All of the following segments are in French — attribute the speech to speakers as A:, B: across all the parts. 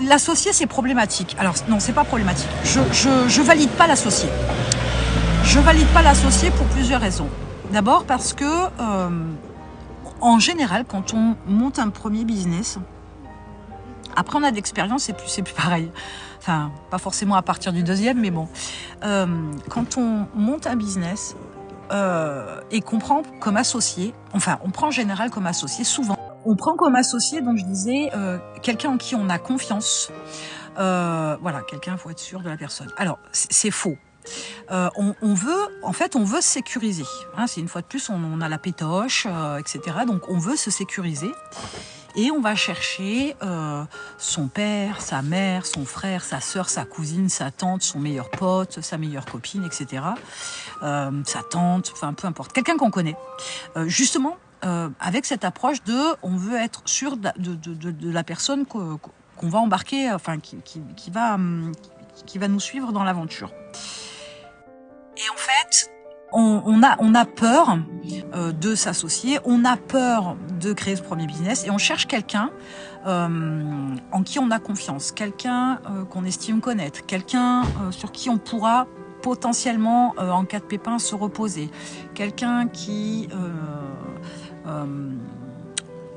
A: l'associé, c'est problématique. Alors, non, c'est pas problématique. Je valide pas l'associé. Je valide pas l'associé pour plusieurs raisons. D'abord parce que, en général, quand on monte un premier business, après on a d'expérience, c'est plus pareil. Enfin, pas forcément à partir du deuxième, mais bon. Quand on monte un business et qu'on prend comme associé, enfin, on prend en général comme associé, souvent, on prend comme associé, donc je disais, quelqu'un en qui on a confiance. Voilà, quelqu'un, il faut être sûr de la personne. Alors, c'est faux. On veut sécuriser. Hein, c'est une fois de plus, on a la pétoche, etc. Donc, on veut se sécuriser. Et on va chercher son père, sa mère, son frère, sa sœur, sa cousine, sa tante, son meilleur pote, sa meilleure copine, etc. Sa tante, enfin peu importe, quelqu'un qu'on connaît. Justement, avec cette approche on veut être sûr de la personne qu'on va embarquer, enfin qui va nous suivre dans l'aventure. Et en fait, on a peur de s'associer, on a peur de créer ce premier business et on cherche quelqu'un en qui on a confiance, quelqu'un qu'on estime connaître, quelqu'un sur qui on pourra potentiellement, en cas de pépin, se reposer, quelqu'un qui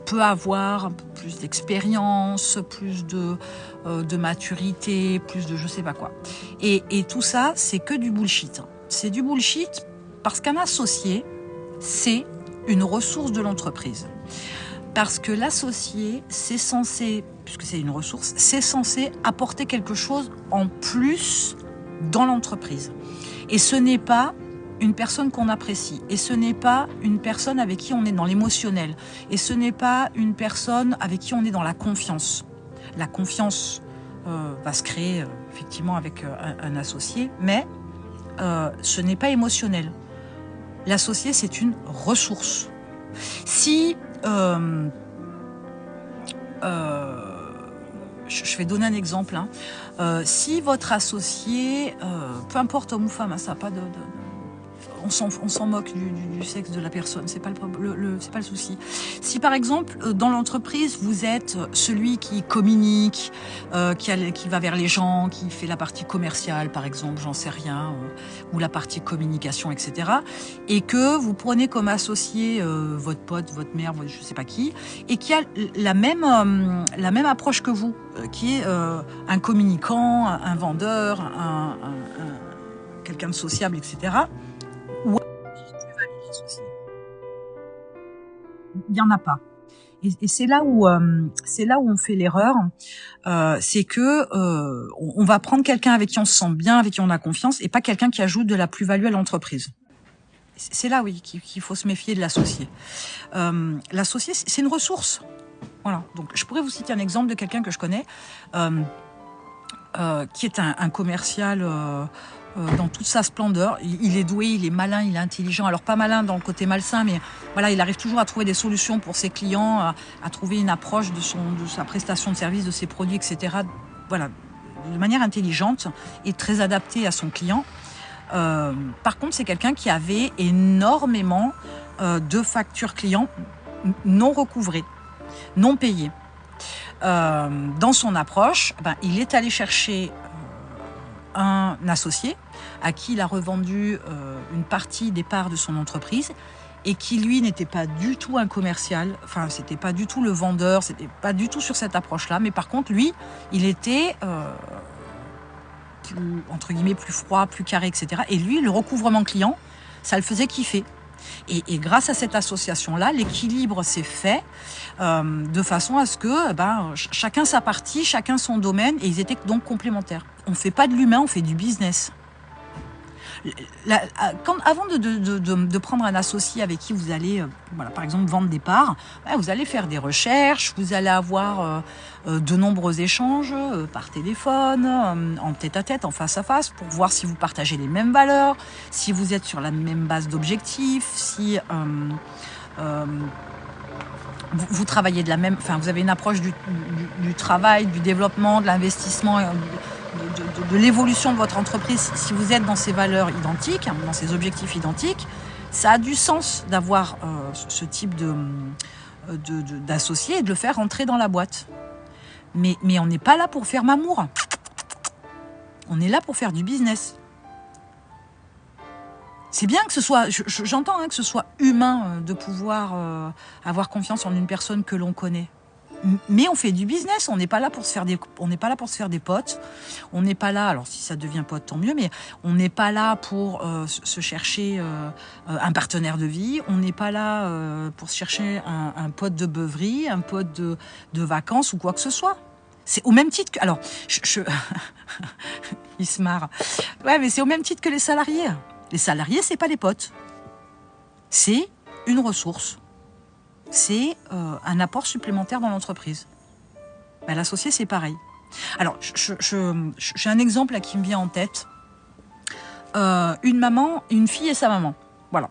A: peut avoir un peu plus d'expérience, plus de maturité, plus de je sais pas quoi. Et tout ça, c'est que du bullshit. C'est du bullshit parce qu'un associé, c'est une ressource de l'entreprise. Parce que l'associé, c'est censé, puisque c'est une ressource, c'est censé apporter quelque chose en plus dans l'entreprise. Et ce n'est pas une personne qu'on apprécie. Et ce n'est pas une personne avec qui on est dans l'émotionnel. Et ce n'est pas une personne avec qui on est dans la confiance. La confiance va se créer effectivement avec un associé, mais ce n'est pas émotionnel. L'associé, c'est une ressource. Si je vais donner un exemple. Hein. Si votre associé, peu importe homme ou femme, hein, ça n'a pas on s'en moque du sexe de la personne, c'est pas c'est pas le souci. Si par exemple dans l'entreprise vous êtes celui qui communique, qui va vers les gens, qui fait la partie commerciale par exemple, j'en sais rien, ou la partie communication, etc. Et que vous prenez comme associé votre pote, votre mère, je sais pas qui, et qui a la même approche que vous, qui est un communicant, un vendeur, quelqu'un de sociable, etc. Il n'y en a pas. Et c'est là où on fait l'erreur, c'est que on va prendre quelqu'un avec qui on se sent bien, avec qui on a confiance, et pas quelqu'un qui ajoute de la plus-value à l'entreprise. C'est là, oui, qu'il faut se méfier de l'associé. L'associé, c'est une ressource. Voilà. Donc, je pourrais vous citer un exemple de quelqu'un que je connais, qui est un commercial dans toute sa splendeur. Il est doué, il est malin, il est intelligent. Alors pas malin dans le côté malsain, mais voilà, il arrive toujours à trouver des solutions pour ses clients, à trouver une approche de sa prestation de service, de ses produits, etc. Voilà, de manière intelligente et très adaptée à son client. Par contre, c'est quelqu'un qui avait énormément de factures clients non recouvrées, non payées. Dans son approche, il est allé chercher un associé à qui il a revendu une partie des parts de son entreprise et qui, lui, n'était pas du tout un commercial, enfin, c'était pas du tout le vendeur, c'était pas du tout sur cette approche-là, mais par contre, lui, il était, plus, entre guillemets, plus froid, plus carré, etc. Et lui, le recouvrement client, ça le faisait kiffer. Et grâce à cette association-là, l'équilibre s'est fait de façon à ce que chacun sa partie, chacun son domaine, et ils étaient donc complémentaires. On ne fait pas de l'humain, on fait du business. Avant de prendre un associé avec qui vous allez, par exemple, vendre des parts, vous allez faire des recherches, vous allez avoir de nombreux échanges par téléphone, en tête-à-tête, en face-à-face, pour voir si vous partagez les mêmes valeurs, si vous êtes sur la même base d'objectifs, si vous travaillez de la même... Enfin, vous avez une approche du travail, du développement, de l'investissement, de l'évolution de votre entreprise. Si vous êtes dans ces valeurs identiques, dans ces objectifs identiques, ça a du sens d'avoir ce type d'associé et de le faire rentrer dans la boîte. Mais on n'est pas là pour faire Mamour. On est là pour faire du business. C'est bien que ce soit, j'entends que ce soit humain de pouvoir avoir confiance en une personne que l'on connaît. Mais on fait du business, on n'est pas là pour se faire des, on n'est pas là pour se faire des potes. On n'est pas là, alors si ça devient pote, tant mieux, mais on n'est pas là pour se chercher un partenaire de vie. On n'est pas là pour se chercher un pote de beuverie, un pote de vacances ou quoi que ce soit. C'est au même titre que, alors, il se marre. Ouais, mais c'est au même titre que les salariés. Les salariés, c'est pas les potes. C'est une ressource. C'est un apport supplémentaire dans l'entreprise. Ben, l'associé, c'est pareil. Alors, j'ai un exemple là qui me vient en tête. Une maman, une fille et sa maman. Voilà.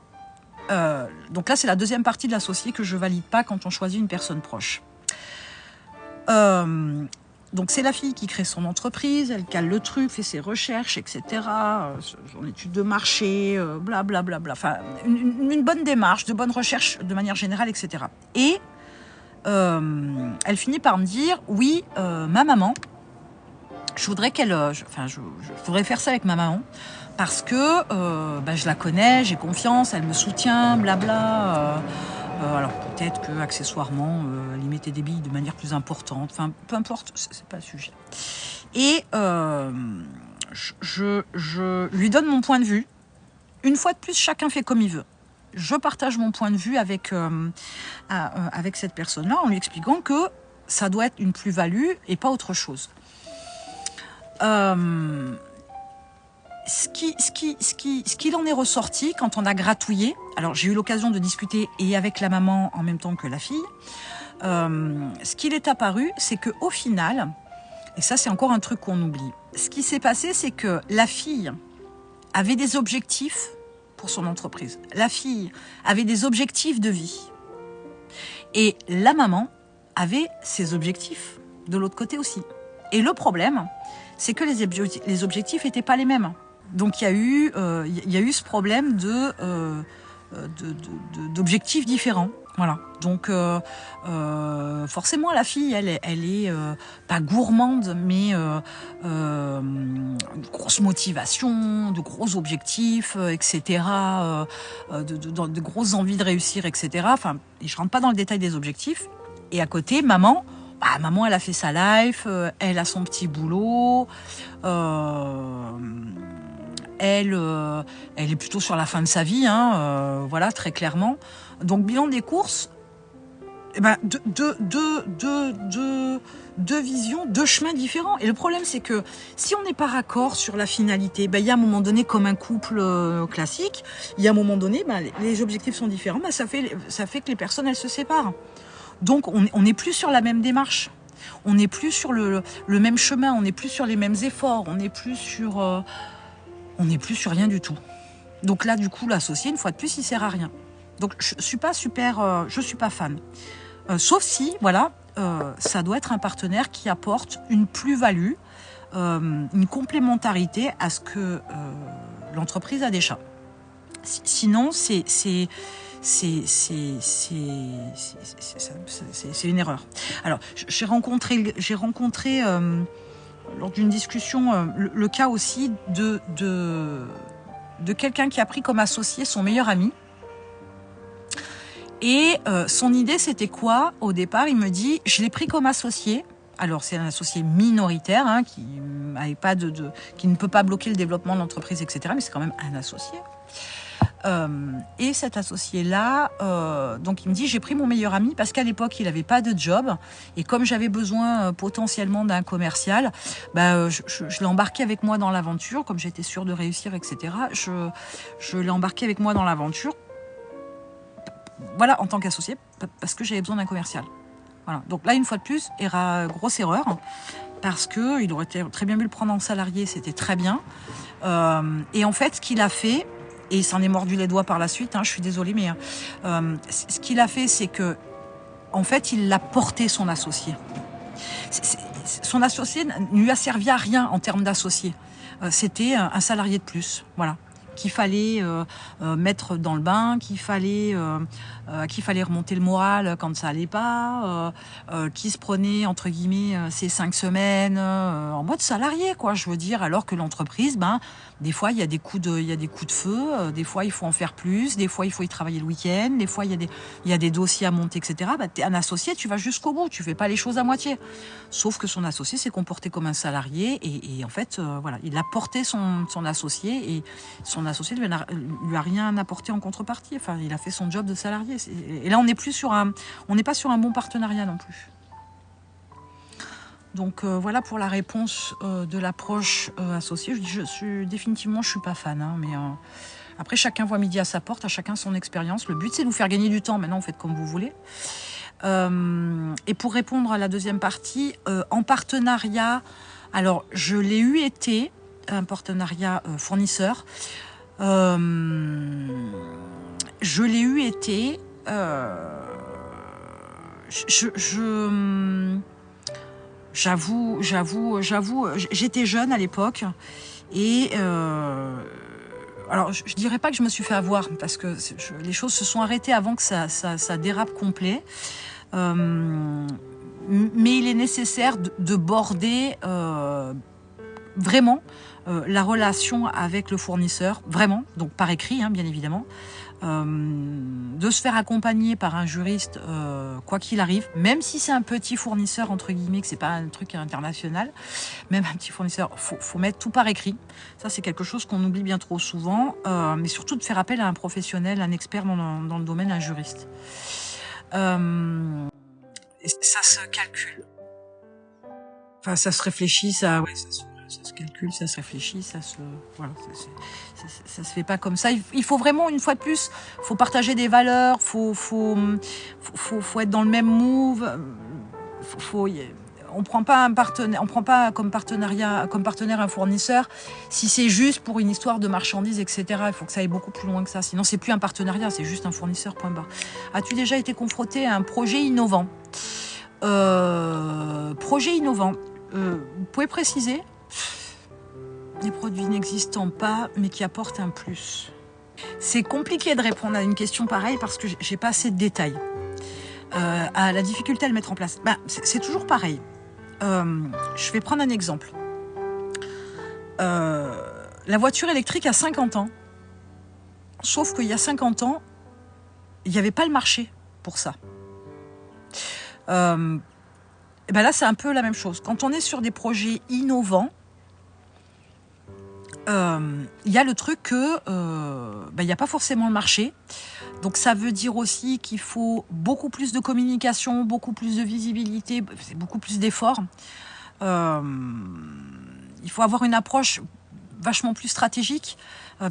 A: Donc là, c'est la deuxième partie de l'associé que je valide pas quand on choisit une personne proche. Donc c'est la fille qui crée son entreprise, elle cale le truc, fait ses recherches, etc. Son étude de marché, blablabla. Enfin, une bonne démarche, de bonnes recherches de manière générale, etc. Et elle finit par me dire, oui, ma maman, je voudrais je voudrais faire ça avec ma maman parce que je la connais, j'ai confiance, elle me soutient, blabla. Alors peut-être que accessoirement, elle y mettait des billes de manière plus importante. Enfin, peu importe, c'est pas le sujet. Et je lui donne mon point de vue. Une fois de plus, chacun fait comme il veut. Je partage mon point de vue avec cette personne-là en lui expliquant que ça doit être une plus-value et pas autre chose. Ce qu'il en est ressorti quand on a gratouillé, alors j'ai eu l'occasion de discuter et avec la maman en même temps que la fille, ce qu'il est apparu, c'est qu'au final, et ça c'est encore un truc qu'on oublie, ce qui s'est passé, c'est que la fille avait des objectifs pour son entreprise. La fille avait des objectifs de vie. Et la maman avait ses objectifs de l'autre côté aussi. Et le problème, c'est que les objectifs n'étaient pas les mêmes. Donc il y a eu ce problème d'objectifs différents. Voilà. Donc forcément la fille, elle est pas gourmande, mais de grosse motivation, de gros objectifs, etc. De grosses envies de réussir, etc. Enfin, et je rentre pas dans le détail des objectifs. Et à côté, maman, elle a fait sa life, elle a son petit boulot. Elle est plutôt sur la fin de sa vie, voilà, très clairement. Donc, bilan des courses, deux visions, deux chemins différents. Et le problème, c'est que si on n'est pas raccord sur la finalité, il y a un moment donné, comme un couple classique, il y a un moment donné, les objectifs sont différents, ça fait que les personnes, elles se séparent. Donc, on n'est plus sur la même démarche. On n'est plus sur le même chemin, on n'est plus sur les mêmes efforts, on n'est plus sur rien du tout. Donc là, du coup, l'associé, une fois de plus, il sert à rien. Donc je suis pas fan. Sauf si, voilà, ça doit être un partenaire qui apporte une plus-value, une complémentarité à ce que l'entreprise a déjà. Sinon, c'est une erreur. Alors, j'ai rencontré lors d'une discussion le cas aussi de quelqu'un qui a pris comme associé son meilleur ami. Et son idée, c'était quoi? Au départ, il me dit, je l'ai pris comme associé. Alors, c'est un associé minoritaire qui ne peut pas bloquer le développement de l'entreprise, etc. Mais c'est quand même un associé. Et cet associé-là, donc il me dit, j'ai pris mon meilleur ami parce qu'à l'époque, il n'avait pas de job. Et comme j'avais besoin potentiellement d'un commercial, je l'ai embarqué avec moi dans l'aventure. Comme j'étais sûre de réussir, etc., je l'ai embarqué avec moi dans l'aventure. Voilà, en tant qu'associé, parce que j'avais besoin d'un commercial. Voilà. Donc là, une fois de plus, grosse erreur, parce qu'il aurait très bien pu le prendre en salarié, c'était très bien. Et en fait, ce qu'il a fait, et il s'en est mordu les doigts par la suite, je suis désolée, mais ce qu'il a fait, c'est que, en fait, il l'a porté, son associé. Son associé ne lui a servi à rien en termes d'associé. C'était un salarié de plus, voilà. qu'il fallait mettre dans le bain, qu'il fallait remonter le moral quand ça allait pas, qui se prenait entre guillemets ces 5 semaines en mode salarié, quoi. Je veux dire, alors que l'entreprise, des fois il y a des coups de feu, des fois il faut en faire plus, des fois il faut y travailler le week-end, des fois il y a des dossiers à monter, etc. T'es un associé, tu vas jusqu'au bout, tu fais pas les choses à moitié. Sauf que son associé s'est comporté comme un salarié et en fait, voilà, il a porté son associé et son associé lui a rien apporté en contrepartie. Enfin, il a fait son job de salarié. Et là, on n'est pas sur un bon partenariat non plus. Donc voilà pour la réponse de l'approche associée. Définitivement, je suis pas fan, hein, mais après, chacun voit midi à sa porte, à chacun son expérience. Le but, c'est de vous faire gagner du temps. Maintenant, vous faites comme vous voulez. Et pour répondre à la deuxième partie, en partenariat, alors je l'ai été, un partenariat fournisseur. Je l'ai été. J'avoue, j'étais jeune à l'époque et alors je dirais pas que je me suis fait avoir parce que les choses se sont arrêtées avant que ça dérape complet. Mais il est nécessaire de border vraiment la relation avec le fournisseur, vraiment, donc par écrit, hein, bien évidemment, de se faire accompagner par un juriste, quoi qu'il arrive, même si c'est un petit fournisseur, entre guillemets, que c'est pas un truc international, même un petit fournisseur, faut mettre tout par écrit. Ça, c'est quelque chose qu'on oublie bien trop souvent, mais surtout de faire appel à un professionnel, un expert dans le domaine, un juriste. Et ça se calcule. Enfin, ça se réfléchit, ça se calcule, ça se réfléchit, voilà, ça se fait pas comme ça. Il faut vraiment, une fois de plus, faut partager des valeurs, faut être dans le même move. On prend pas comme partenaire un fournisseur si c'est juste pour une histoire de marchandises, etc. Il faut que ça aille beaucoup plus loin que ça. Sinon, c'est plus un partenariat, c'est juste un fournisseur, point barre. As-tu déjà été confronté à un projet innovant ? Projet innovant. Vous pouvez préciser ? Des produits n'existant pas, mais qui apportent un plus. C'est compliqué de répondre à une question pareille parce que j'ai pas assez de détails. À la difficulté à le mettre en place. C'est toujours pareil. Je vais prendre un exemple. La voiture électrique a 50 ans. Sauf qu'il y a 50 ans, il n'y avait pas le marché pour ça. Là, c'est un peu la même chose. Quand on est sur des projets innovants, il y a le truc que il n'y a pas forcément le marché. Donc ça veut dire aussi qu'il faut beaucoup plus de communication, beaucoup plus de visibilité, beaucoup plus d'efforts. Il faut avoir une approche vachement plus stratégique,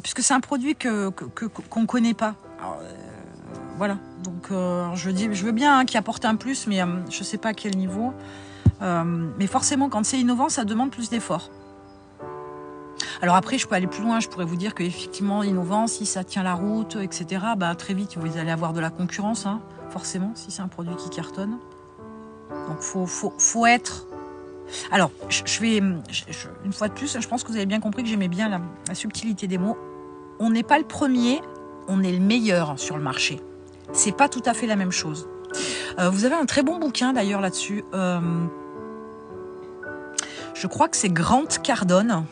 A: puisque c'est un produit qu'on ne connaît pas. Alors, voilà, donc je veux bien qu'il apporte un plus, mais je ne sais pas à quel niveau. Mais forcément, quand c'est innovant, ça demande plus d'efforts. Alors après, je peux aller plus loin, je pourrais vous dire qu'effectivement, innovant, si ça tient la route, etc., très vite, vous allez avoir de la concurrence, hein, forcément, si c'est un produit qui cartonne. Donc, faut être... Alors, une fois de plus, je pense que vous avez bien compris que j'aimais bien la subtilité des mots. On n'est pas le premier, on est le meilleur sur le marché. C'est pas tout à fait la même chose. Vous avez un très bon bouquin, d'ailleurs, là-dessus. Je crois que c'est Grant Cardone.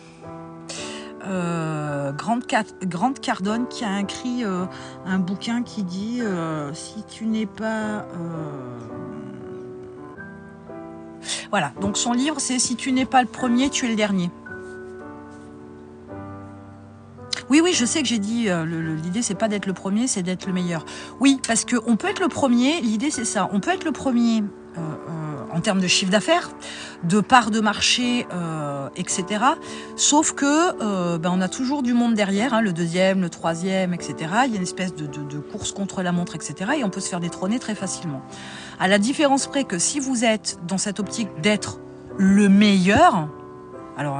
A: Grant Cardone qui a écrit un bouquin qui dit si tu n'es pas voilà, donc son livre c'est si tu n'es pas le premier, tu es le dernier. Oui, je sais que j'ai dit l'idée c'est pas d'être le premier, c'est d'être le meilleur. Oui, parce qu'on peut être le premier, l'idée c'est ça, on peut être le premier en termes de chiffre d'affaires, de part de marché, etc. Sauf que on a toujours du monde derrière, hein, le deuxième, le troisième, etc. Il y a une espèce de course contre la montre, etc. Et on peut se faire détrôner très facilement. À la différence près que si vous êtes dans cette optique d'être le meilleur, alors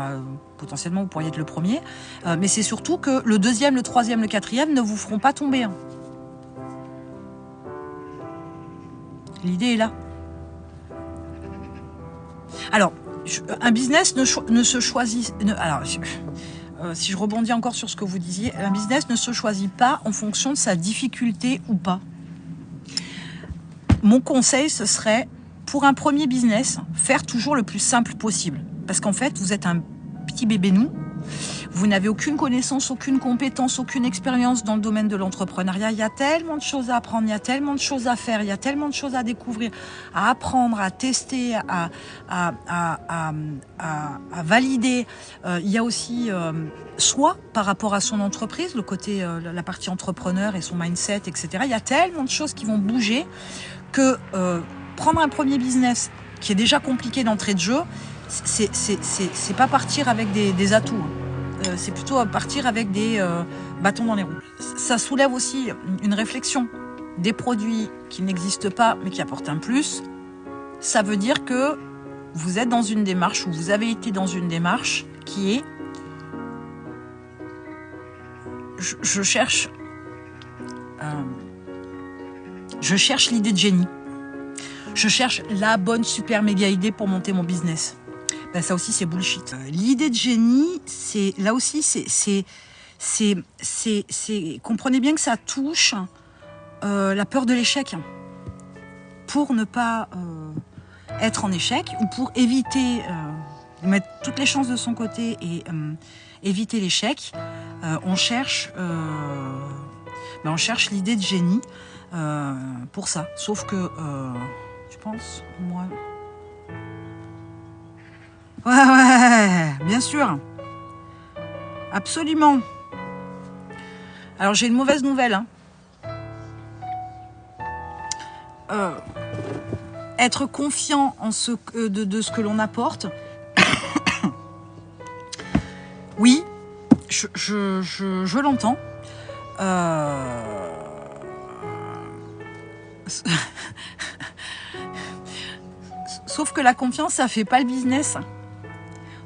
A: potentiellement vous pourriez être le premier, mais c'est surtout que le deuxième, le troisième, le quatrième ne vous feront pas tomber. Hein. L'idée est là. Alors, un business ne se choisit... si je rebondis encore sur ce que vous disiez, un business ne se choisit pas en fonction de sa difficulté ou pas. Mon conseil, ce serait, pour un premier business, faire toujours le plus simple possible. Parce qu'en fait, vous êtes un petit bébé nous, vous n'avez aucune connaissance, aucune compétence, aucune expérience dans le domaine de l'entrepreneuriat. Il y a tellement de choses à apprendre, il y a tellement de choses à faire, il y a tellement de choses à découvrir, à apprendre, à tester, à valider. Il y a aussi, soit par rapport à son entreprise, le côté, la partie entrepreneur et son mindset, etc. Il y a tellement de choses qui vont bouger que prendre un premier business qui est déjà compliqué d'entrée de jeu, c'est pas partir avec des atouts. C'est plutôt partir avec des bâtons dans les roues. Ça soulève aussi une réflexion. Des produits qui n'existent pas mais qui apportent un plus, ça veut dire que vous êtes dans une démarche ou vous avez été dans une démarche qui est je cherche l'idée de génie. Je cherche la bonne super méga idée pour monter mon business. Ben ça aussi c'est bullshit. L'idée de génie, c'est là aussi comprenez bien que ça touche la peur de l'échec. Pour ne pas être en échec ou pour éviter de mettre toutes les chances de son côté et éviter l'échec, on cherche l'idée de génie pour ça. Sauf que je pense moi. Ouais, bien sûr. Absolument. Alors, j'ai une mauvaise nouvelle. Être confiant en de ce que l'on apporte. Oui, je l'entends. Sauf que la confiance, ça fait pas le business.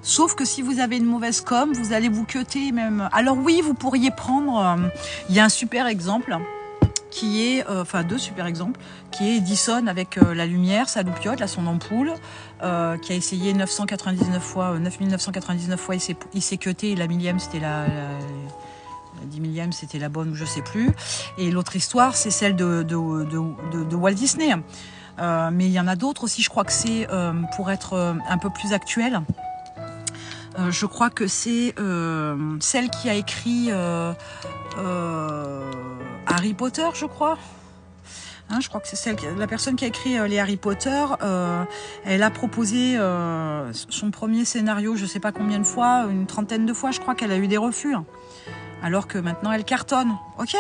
A: Sauf que si vous avez une mauvaise com, vous allez vous cuter même. Alors oui, vous pourriez prendre... Il y a un super exemple qui est... deux super exemples. Qui est Edison avec la lumière, sa loupiote, là, son ampoule, qui a essayé 9999 fois, il s'est cuté. Et la millième, c'était la 10 millième, c'était la bonne ou je sais plus. Et l'autre histoire, c'est celle de Walt Disney. Mais il y en a d'autres aussi, je crois que c'est, pour être un peu plus actuel... je crois que c'est celle qui a écrit Harry Potter, je crois. Je crois que c'est la personne qui a écrit les Harry Potter. Elle a proposé son premier scénario, je ne sais pas combien de fois, une trentaine de fois, je crois qu'elle a eu des refus. Alors que maintenant, elle cartonne. Ok.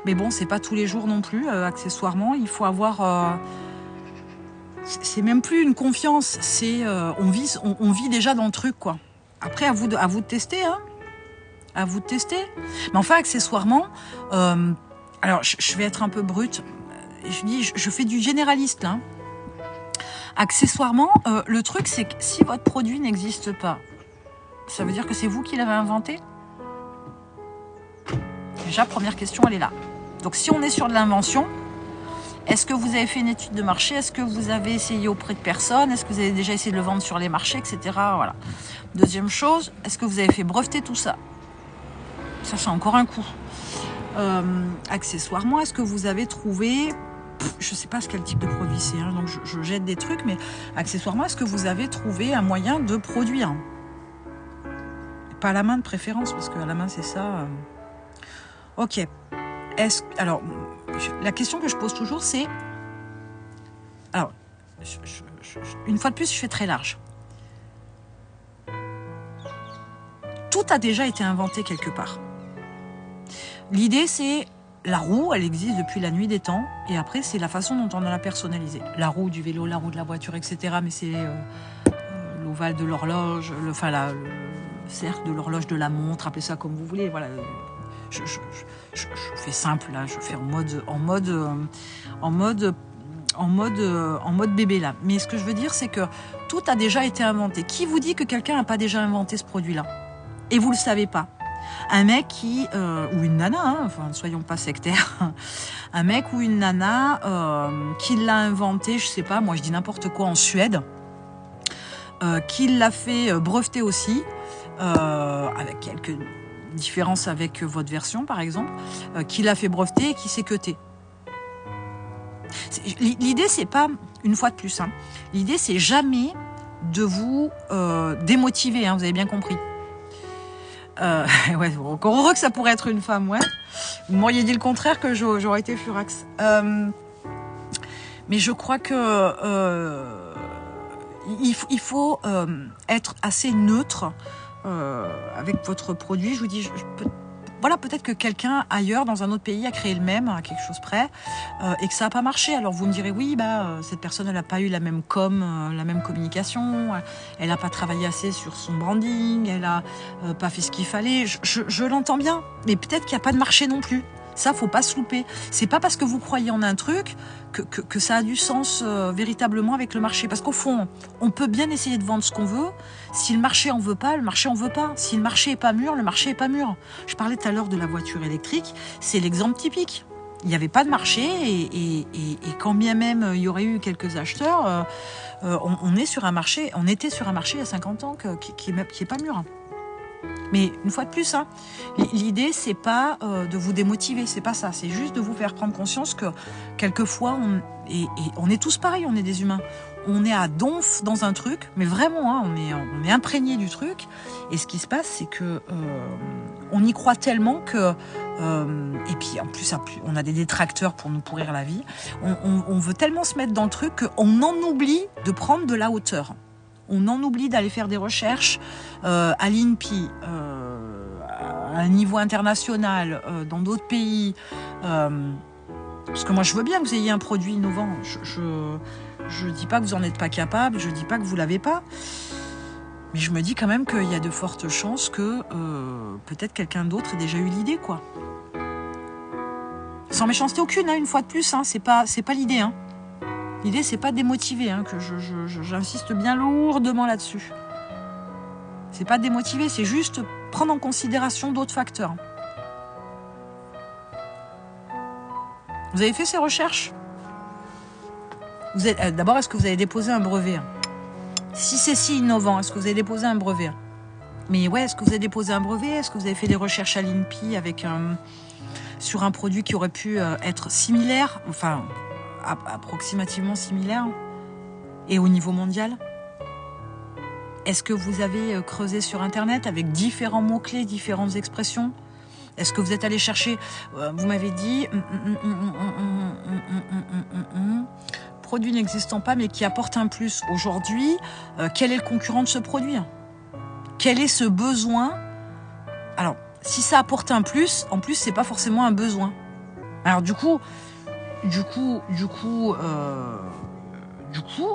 A: Mais bon, c'est pas tous les jours non plus, accessoirement. Il faut avoir... c'est même plus une confiance, c'est on vit déjà dans le truc, quoi. Après, à vous de tester, à vous de tester. Mais enfin, accessoirement, alors je vais être un peu brute. Je fais du généraliste, là. Accessoirement, le truc, c'est que si votre produit n'existe pas, ça veut dire que c'est vous qui l'avez inventé? Déjà, première question, elle est là. Donc, si on est sur de l'invention, est-ce que vous avez fait une étude de marché? Est-ce que vous avez essayé auprès de personnes? Est-ce que vous avez déjà essayé de le vendre sur les marchés, etc. Voilà. Deuxième chose, est-ce que vous avez fait breveter tout ça? Ça, c'est encore un coup. Accessoirement, est-ce que vous avez trouvé... je ne sais pas quel type de produit c'est, donc je jette des trucs, mais accessoirement, est-ce que vous avez trouvé un moyen de produire? Pas à la main de préférence, parce qu'à la main, c'est ça. Ok. Alors, la question que je pose toujours, c'est... Alors, une fois de plus, je fais très large. Tout a déjà été inventé quelque part. L'idée, c'est... La roue, elle existe depuis la nuit des temps, et après, c'est la façon dont on l'a personnalisée. La roue du vélo, la roue de la voiture, etc. Mais c'est l'ovale de l'horloge, le cercle de l'horloge de la montre, appelez ça comme vous voulez, voilà. Je fais simple là, je fais en mode bébé là. Mais ce que je veux dire, c'est que tout a déjà été inventé. Qui vous dit que quelqu'un n'a pas déjà inventé ce produit-là? Et vous le savez pas. Un mec ou une nana, enfin soyons pas sectaires, un mec ou une nana qui l'a inventé, je sais pas, moi je dis n'importe quoi, en Suède. qu'il l'a fait breveter aussi, avec quelques différences avec votre version par exemple, qu'il l'a fait breveter et qui s'est cuté. L'idée c'est pas, une fois de plus, hein, l'idée c'est jamais de vous démotiver, hein, vous avez bien compris. Ouais, encore heureux que ça pourrait être une femme, ouais. Vous m'auriez dit le contraire que j'aurais été furax. Mais je crois que il faut être assez neutre avec votre produit. Je vous dis, voilà, peut-être que quelqu'un ailleurs, dans un autre pays, a créé le même, à quelque chose près, et que ça n'a pas marché. Alors vous me direz, oui, cette personne, elle n'a pas eu la même la même communication, elle n'a pas travaillé assez sur son branding, elle n'a pas fait ce qu'il fallait. Je l'entends bien, mais peut-être qu'il n'y a pas de marché non plus. Ça, faut pas se louper. C'est pas parce que vous croyez en un truc que ça a du sens véritablement avec le marché. Parce qu'au fond, on peut bien essayer de vendre ce qu'on veut. Si le marché en veut pas, le marché en veut pas. Si le marché est pas mûr, le marché est pas mûr. Je parlais tout à l'heure de la voiture électrique. C'est l'exemple typique. Il n'y avait pas de marché et quand bien même il y aurait eu quelques acheteurs, on était sur un marché il y a 50 ans qui est pas mûr. Mais une fois de plus, hein, l'idée c'est pas de vous démotiver, c'est pas ça, c'est juste de vous faire prendre conscience que quelquefois on est tous pareils, on est des humains, on est à donf dans un truc, mais vraiment, hein, on est imprégné du truc. Et ce qui se passe, c'est que on y croit tellement que et puis en plus on a des détracteurs pour nous pourrir la vie. On veut tellement se mettre dans le truc qu'on en oublie de prendre de la hauteur. On en oublie d'aller faire des recherches à l'INPI, à un niveau international, dans d'autres pays. Parce que moi, je veux bien que vous ayez un produit innovant. Je dis pas que vous n'en êtes pas capable, je dis pas que vous l'avez pas. Mais je me dis quand même qu'il y a de fortes chances que peut-être quelqu'un d'autre ait déjà eu l'idée, quoi. Sans méchanceté aucune, hein, une fois de plus, hein, c'est pas l'idée, hein. L'idée, c'est pas démotiver, hein, que j'insiste bien lourdement là-dessus. C'est pas démotiver, c'est juste prendre en considération d'autres facteurs. Vous avez fait ces recherches ? D'abord, est-ce que vous avez déposé un brevet ? Si c'est si innovant, est-ce que vous avez déposé un brevet ? Mais ouais, est-ce que vous avez déposé un brevet ? Est-ce que vous avez fait des recherches à l'INPI sur un produit qui aurait pu être similaire, enfin approximativement similaire, et au niveau mondial ? Est-ce que vous avez creusé sur Internet avec différents mots-clés, différentes expressions ? Est-ce que vous êtes allé chercher, vous m'avez dit, produit n'existant pas mais qui apporte un plus aujourd'hui, quel est le concurrent de ce produit ? Quel est ce besoin ? Alors, si ça apporte un plus, en plus, c'est pas forcément un besoin. Alors du coup,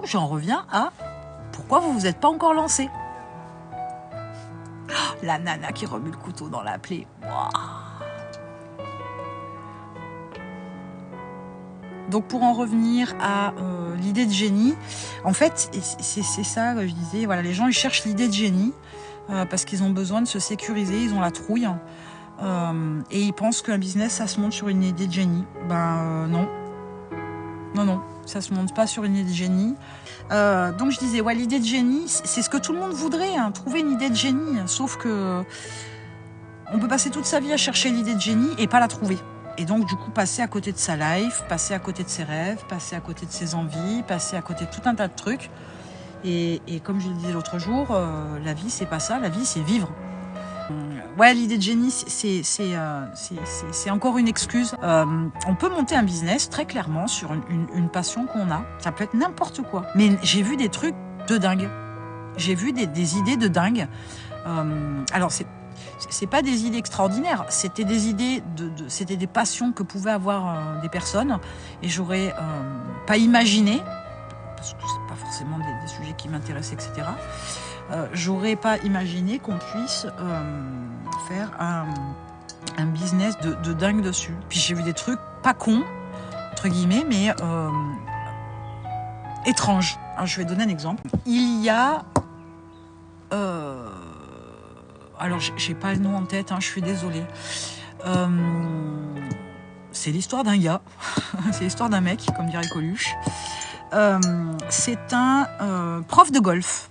A: j'en reviens à pourquoi vous vous êtes pas encore lancé. Oh, la nana qui remue le couteau dans la plaie. Wow. Donc pour en revenir à l'idée de génie, en fait, c'est ça que je disais. Voilà, les gens ils cherchent l'idée de génie parce qu'ils ont besoin de se sécuriser, ils ont la trouille et ils pensent qu'un business ça se monte sur une idée de génie. Non. Non, ça se monte pas sur une idée de génie. Donc je disais, ouais, l'idée de génie, c'est ce que tout le monde voudrait, hein, trouver une idée de génie. Sauf que on peut passer toute sa vie à chercher l'idée de génie et pas la trouver. Et donc du coup passer à côté de sa life, passer à côté de ses rêves, passer à côté de ses envies, passer à côté de tout un tas de trucs. Et comme je le disais l'autre jour, la vie c'est pas ça, la vie c'est vivre. Ouais, l'idée de génie, c'est encore une excuse. On peut monter un business très clairement sur une passion qu'on a. Ça peut être n'importe quoi. Mais j'ai vu des trucs de dingue. J'ai vu des idées de dingue. Alors, c'est pas des idées extraordinaires. C'était des idées, c'était des passions que pouvaient avoir des personnes. Et j'aurais pas imaginé, parce que c'est pas forcément des sujets qui m'intéressaient, etc., j'aurais pas imaginé qu'on puisse faire un business de dingue dessus. Puis j'ai vu des trucs pas cons, entre guillemets, mais étranges. Alors, je vais donner un exemple. Il y a... alors, j'ai pas le nom en tête, hein, je suis désolée. C'est l'histoire d'un gars. C'est l'histoire d'un mec, comme dirait Coluche. C'est un prof de golf.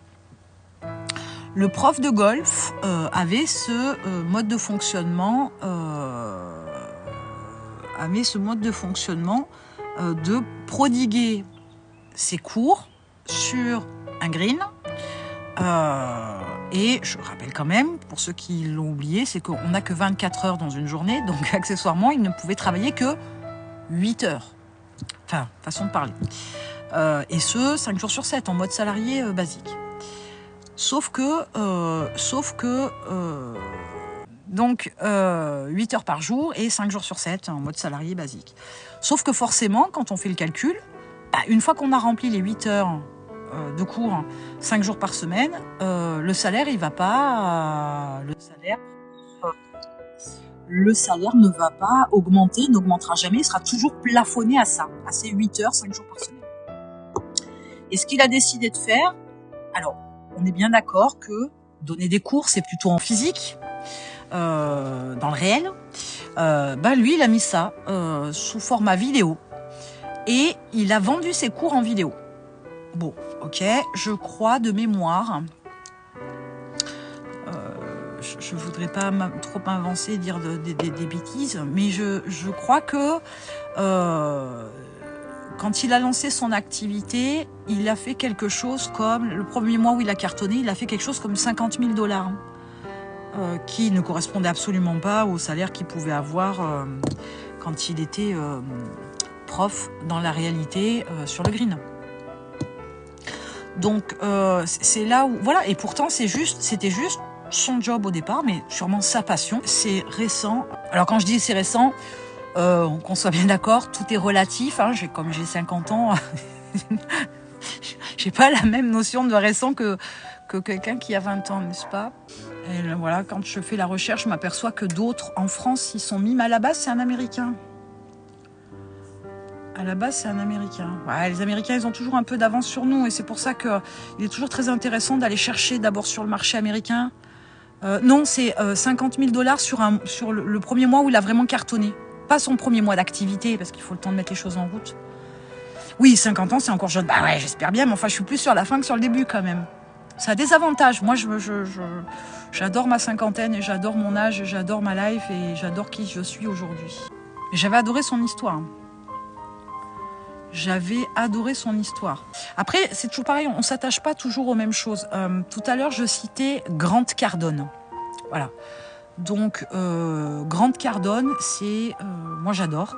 A: Le prof de golf avait ce mode de fonctionnement, de prodiguer ses cours sur un green. Et je rappelle quand même, pour ceux qui l'ont oublié, c'est qu'on n'a que 24 heures dans une journée, donc accessoirement, il ne pouvait travailler que 8 heures. Enfin, façon de parler. Et ce, 5 jours sur 7, en mode salarié basique. Sauf que donc 8 heures par jour et 5 jours sur 7 en mode salarié basique. Sauf que forcément, quand on fait le calcul, une fois qu'on a rempli les 8 heures de cours, 5 jours par semaine, le salaire, il va pas... le salaire ne va pas augmenter, n'augmentera jamais, il sera toujours plafonné à ça, à ces 8 heures, 5 jours par semaine. Et ce qu'il a décidé de faire, alors, on est bien d'accord que donner des cours, c'est plutôt en physique, dans le réel. Lui, il a mis ça sous format vidéo. Et il a vendu ses cours en vidéo. Bon, ok, je crois de mémoire. Je voudrais pas trop m'avancer et dire des bêtises, mais je crois que quand il a lancé son activité, il a fait quelque chose comme, le premier mois où il a cartonné, il a fait quelque chose comme 50 000 $, qui ne correspondait absolument pas au salaire qu'il pouvait avoir quand il était prof dans la réalité sur le green. Donc c'est là où, voilà, et pourtant c'était juste son job au départ, mais sûrement sa passion. C'est récent. Alors quand je dis c'est récent, qu'on soit bien d'accord, tout est relatif, hein. Comme j'ai 50 ans, j'ai pas la même notion de récent que quelqu'un qui a 20 ans, n'est-ce pas? Et voilà, quand je fais la recherche, je m'aperçois que d'autres en France, ils sont mis, mais à la base, c'est un Américain. À la base, c'est un Américain. Ouais, les Américains, ils ont toujours un peu d'avance sur nous, et c'est pour ça qu'il est toujours très intéressant d'aller chercher d'abord sur le marché américain. Non, c'est 50 000 $ sur le premier mois où il a vraiment cartonné. Pas son premier mois d'activité, parce qu'il faut le temps de mettre les choses en route. Oui, 50 ans, c'est encore jeune. Bah ouais, j'espère bien, mais enfin, je suis plus sur la fin que sur le début, quand même. Ça a des avantages. Moi, j'adore ma cinquantaine, et j'adore mon âge, et j'adore ma life, et j'adore qui je suis aujourd'hui. J'avais adoré son histoire. J'avais adoré son histoire. Après, c'est toujours pareil, on ne s'attache pas toujours aux mêmes choses. Tout à l'heure, je citais Grant Cardone. Voilà. Donc, Grant Cardone, c'est... moi, j'adore.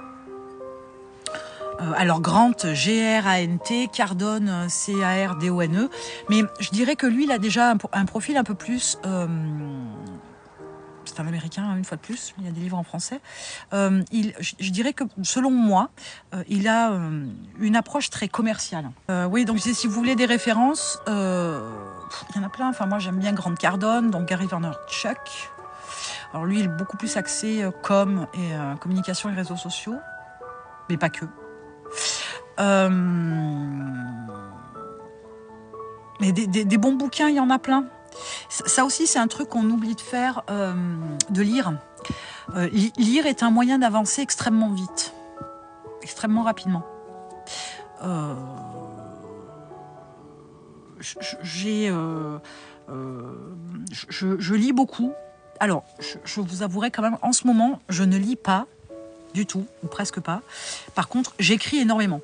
A: Alors, Grant, G-R-A-N-T, Cardone, C-A-R-D-O-N-E. Mais je dirais que lui, il a déjà un profil un peu plus... c'est un Américain, une fois de plus, il y a des livres en français. Je dirais que, selon moi, il a une approche très commerciale. Oui, donc si vous voulez des références, il y en a plein. Enfin, moi, j'aime bien Grant Cardone, donc Gary Vaynerchuk. Alors lui, il est beaucoup plus axé com et communication et réseaux sociaux, mais pas que. Mais des bons bouquins, il y en a plein. Ça aussi, c'est un truc qu'on oublie de faire, de lire. Lire est un moyen d'avancer extrêmement vite, extrêmement rapidement. Je lis beaucoup. Alors, je vous avouerai quand même, en ce moment, je ne lis pas du tout, ou presque pas. Par contre, j'écris énormément.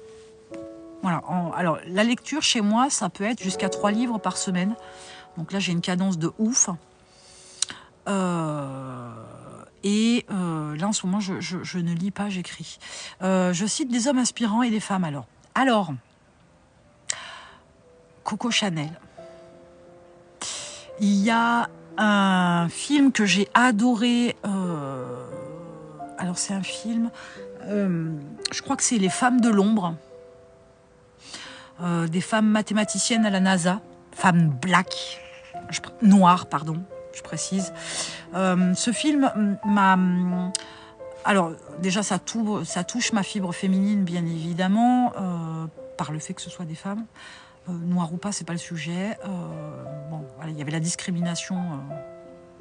A: Voilà. Alors, la lecture, chez moi, ça peut être jusqu'à 3 livres par semaine. Donc là, j'ai une cadence de ouf. Là, en ce moment, je ne lis pas, j'écris. Je cite des hommes inspirants et des femmes, alors. Alors, Coco Chanel. Il y a un film que j'ai adoré. Alors, c'est un film... je crois que c'est Les femmes de l'ombre. Des femmes mathématiciennes à la NASA. Femmes black. Noires, pardon, je précise. Ce film m'a... Alors, déjà, ça touche ma fibre féminine, bien évidemment, par le fait que ce soit des femmes. Noires ou pas, c'est pas le sujet. Bon, voilà, il y avait la discrimination,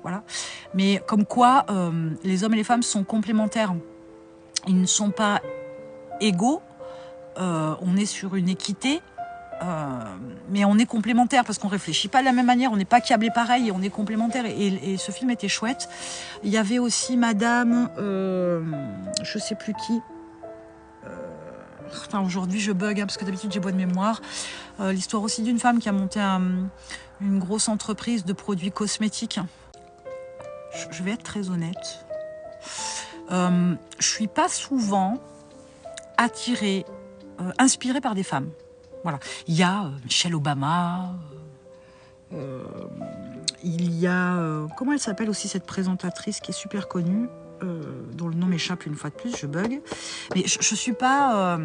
A: voilà. Mais comme quoi, les hommes et les femmes sont complémentaires. Ils ne sont pas égaux. On est sur une équité, mais on est complémentaires parce qu'on réfléchit pas de la même manière, on n'est pas câblés pareil et on est complémentaires. Et ce film était chouette. Il y avait aussi Madame, je sais plus qui. Enfin, aujourd'hui je bug parce que d'habitude j'ai bonne mémoire. L'histoire aussi d'une femme qui a monté une grosse entreprise de produits cosmétiques. Je vais être très honnête. Je suis pas souvent attirée, inspirée par des femmes. Voilà. Il y a Michelle Obama, il y a... comment elle s'appelle aussi cette présentatrice qui est super connue, dont le nom m'échappe une fois de plus, je bug. Mais je suis pas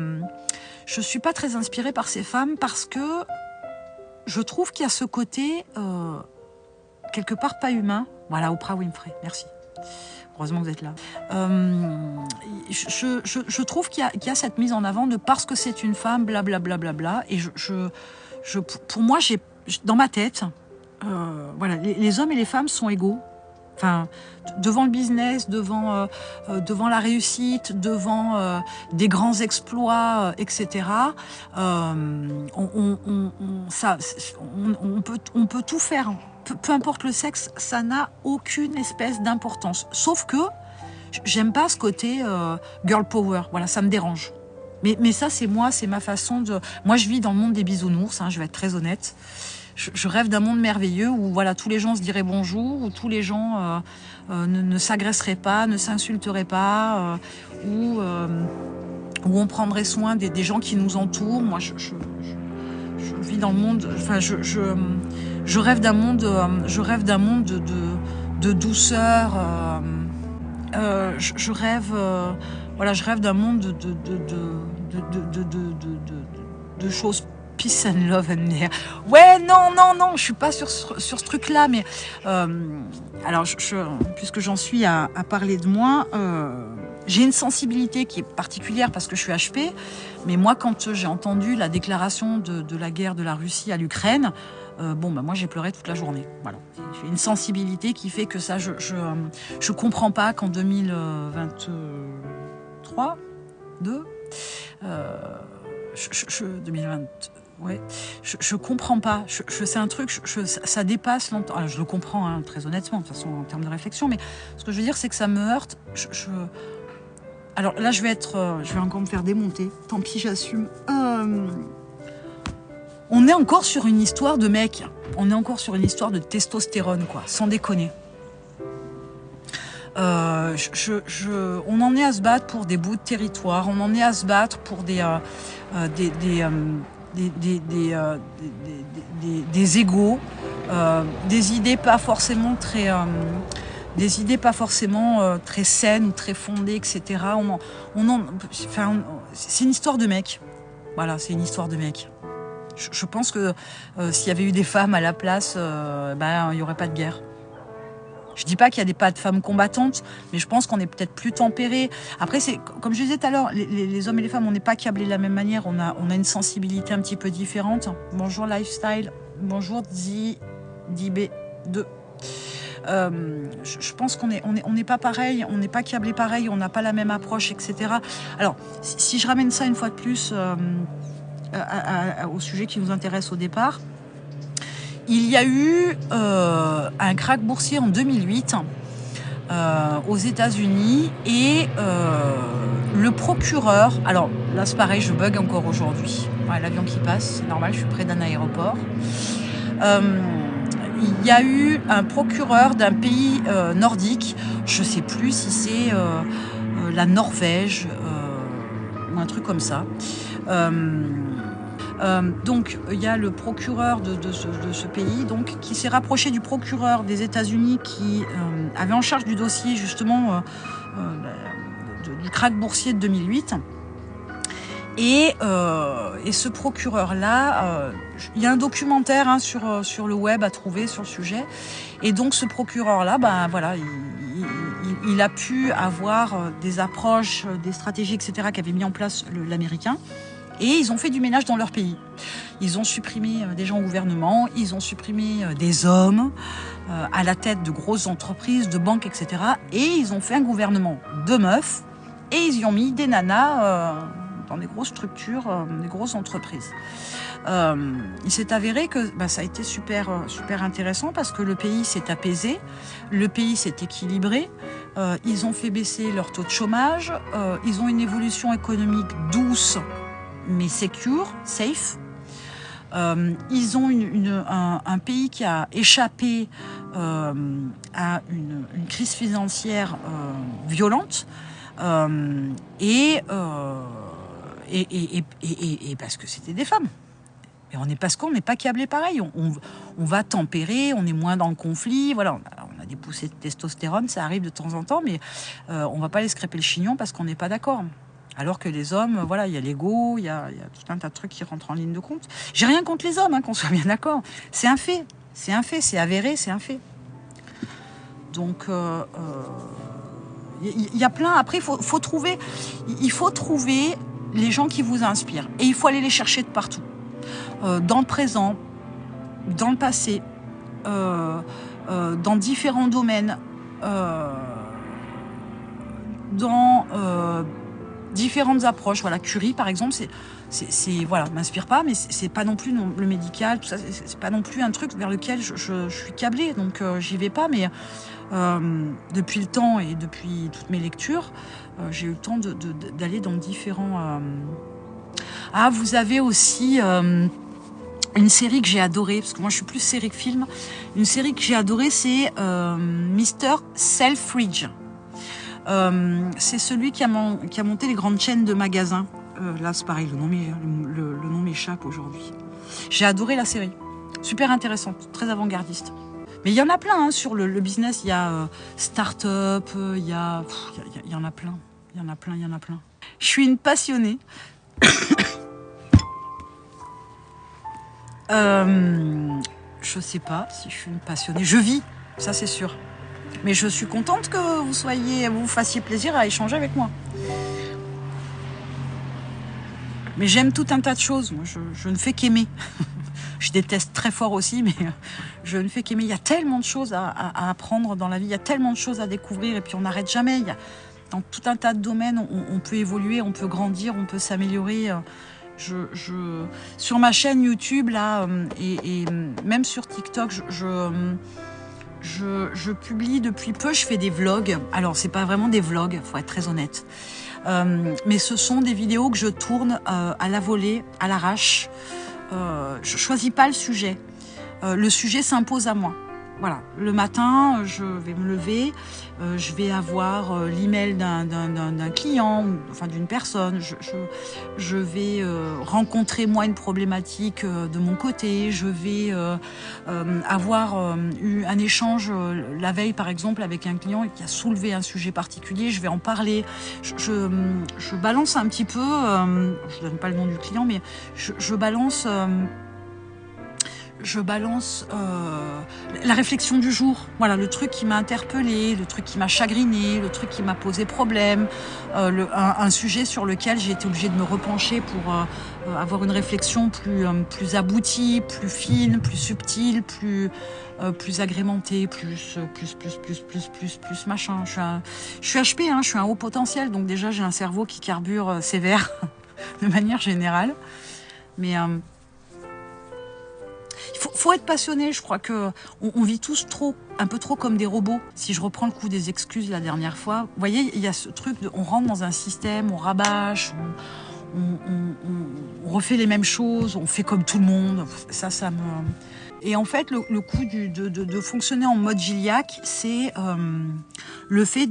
A: très inspirée par ces femmes parce que je trouve qu'il y a ce côté quelque part pas humain. Voilà, Oprah Winfrey, merci. Heureusement que vous êtes là. Je trouve qu'il y a cette mise en avant de parce que c'est une femme, blablabla. Bla, bla, bla, et pour moi, dans ma tête, voilà, les hommes et les femmes sont égaux. Enfin, devant le business, devant la réussite, devant des grands exploits, etc. On peut tout faire. Peu importe le sexe, ça n'a aucune espèce d'importance. Sauf que j'aime pas ce côté girl power. Voilà, ça me dérange. Mais ça, c'est moi, c'est ma façon de... Moi, je vis dans le monde des bisounours, je vais être très honnête. Je rêve d'un monde merveilleux où voilà, tous les gens se diraient bonjour, où tous les gens ne s'agresseraient pas, ne s'insulteraient pas, où on prendrait soin des gens qui nous entourent. Moi, je vis dans le monde... Enfin, je rêve d'un monde, de douceur. Je rêve d'un monde de choses peace and love and air. Ouais, non, je suis pas sur ce truc-là, mais alors, puisque j'en suis à parler de moi, j'ai une sensibilité qui est particulière parce que je suis HP, mais moi, quand j'ai entendu la déclaration de la guerre de la Russie à l'Ukraine, moi j'ai pleuré toute la journée. Voilà. J'ai une sensibilité qui fait que ça, je comprends pas qu'en 2023, 2020, ouais, je comprends pas. C'est un truc, ça dépasse longtemps. Alors, je le comprends, très honnêtement, de toute façon en termes de réflexion, mais ce que je veux dire, c'est que ça me heurte. Alors là, je vais encore me faire démonter. Tant pis, j'assume. On est encore sur une histoire de mec. On est encore sur une histoire de testostérone, quoi. Sans déconner. On en est à se battre pour des bouts de territoire. On en est à se battre pour des égos, des idées pas forcément très... très saines ou très fondées, etc. C'est une histoire de mec. Voilà, c'est une histoire de mec. Je pense que s'il y avait eu des femmes à la place, il n'y aurait pas de guerre. Je dis pas qu'il y a pas de femmes combattantes, mais je pense qu'on est peut-être plus tempéré. Après, c'est comme je disais tout à l'heure, les hommes et les femmes, on n'est pas câblés de la même manière. On a une sensibilité un petit peu différente. Bonjour Lifestyle, bonjour DB2. Je pense qu'on n'est pas pareil, on n'est pas câblé pareil, on n'a pas la même approche, etc. Alors, si je ramène ça une fois de plus au sujet qui nous intéresse au départ, il y a eu un krach boursier en 2008 aux États-Unis et le procureur, alors là c'est pareil, je bug encore aujourd'hui. Ouais, l'avion qui passe, c'est normal, je suis près d'un aéroport. Il y a eu un procureur d'un pays nordique, je ne sais plus si c'est la Norvège ou un truc comme ça. Donc il y a le procureur de ce pays donc, qui s'est rapproché du procureur des États-Unis qui avait en charge du dossier justement du krach boursier de 2008. Et ce procureur-là, il y a un documentaire sur le web à trouver sur le sujet. Et donc ce procureur-là, il a pu avoir des approches, des stratégies, etc. qu'avait mis en place l'Américain. Et ils ont fait du ménage dans leur pays. Ils ont supprimé des gens au gouvernement, ils ont supprimé des hommes à la tête de grosses entreprises, de banques, etc. Et ils ont fait un gouvernement de meufs et ils y ont mis des nanas dans des grosses structures, des grosses entreprises. Il s'est avéré que ça a été super intéressant parce que le pays s'est apaisé, le pays s'est équilibré, ils ont fait baisser leur taux de chômage, ils ont une évolution économique douce mais secure, safe. Ils ont un pays qui a échappé à une crise financière violente et parce que c'était des femmes. Et parce qu'on n'est pas câblé pareil. On va tempérer, on est moins dans le conflit. Voilà, on a des poussées de testostérone, ça arrive de temps en temps, mais on va pas les scraper le chignon parce qu'on n'est pas d'accord. Alors que les hommes, voilà, il y a l'ego, il y a tout un tas de trucs qui rentrent en ligne de compte. J'ai rien contre les hommes, qu'on soit bien d'accord. C'est un fait, c'est avéré, c'est un fait. Donc, il y a plein. Après, il faut trouver les gens qui vous inspirent. Et il faut aller les chercher de partout. Dans le présent, dans le passé, dans différents domaines, dans différentes approches. Voilà, Curie, par exemple, voilà, m'inspire pas, mais c'est pas non plus le médical, tout ça, c'est pas non plus un truc vers lequel je suis câblée, donc j'y vais pas, mais depuis le temps et depuis toutes mes lectures, j'ai eu le temps d'aller dans différents... Ah, vous avez aussi une série que j'ai adorée, parce que moi je suis plus série que film. Une série que j'ai adorée, c'est Mr. Selfridge. C'est celui qui a monté les grandes chaînes de magasins. Là, c'est pareil, le nom m'échappe aujourd'hui. J'ai adoré la série. Super intéressante, très avant-gardiste. Mais il y en a plein sur le business. Il y a start-up, il y en a plein. Il y en a plein. Je suis une passionnée. Je sais pas si je suis une passionnée. Je vis, ça c'est sûr. Mais je suis contente que vous fassiez plaisir à échanger avec moi. Mais j'aime tout un tas de choses. Moi, je ne fais qu'aimer. Je déteste très fort aussi, mais je ne fais qu'aimer. Il y a tellement de choses à apprendre dans la vie. Il y a tellement de choses à découvrir et puis on n'arrête jamais. Dans tout un tas de domaines, on peut évoluer, on peut grandir, on peut s'améliorer. Sur ma chaîne YouTube là et même sur TikTok, je publie depuis peu, je fais des vlogs. Alors, c'est pas vraiment des vlogs, faut être très honnête. Mais ce sont des vidéos que je tourne à la volée, à l'arrache. Je choisis pas le sujet. Le sujet s'impose à moi. Voilà, le matin, je vais me lever, je vais avoir l'email d'un client, enfin d'une personne, je vais rencontrer moi une problématique de mon côté, je vais avoir eu un échange la veille par exemple avec un client qui a soulevé un sujet particulier, je vais en parler, je balance un petit peu, je donne pas le nom du client, mais je balance la réflexion du jour. Voilà, le truc qui m'a interpellée, le truc qui m'a chagrinée, le truc qui m'a posé problème, un sujet sur lequel j'ai été obligée de me repencher pour avoir une réflexion plus aboutie, plus fine, plus subtile, plus agrémentée, plus machin. Je suis HP, je suis un haut potentiel, donc déjà j'ai un cerveau qui carbure sévère de manière générale. Mais faut être passionné, je crois que on vit tous un peu trop comme des robots. Si je reprends le coup des excuses la dernière fois, vous voyez, il y a ce truc on rentre dans un système, on rabâche, on refait les mêmes choses, on fait comme tout le monde. Ça me... Et en fait, le coup de fonctionner en mode Gilliac, c'est le fait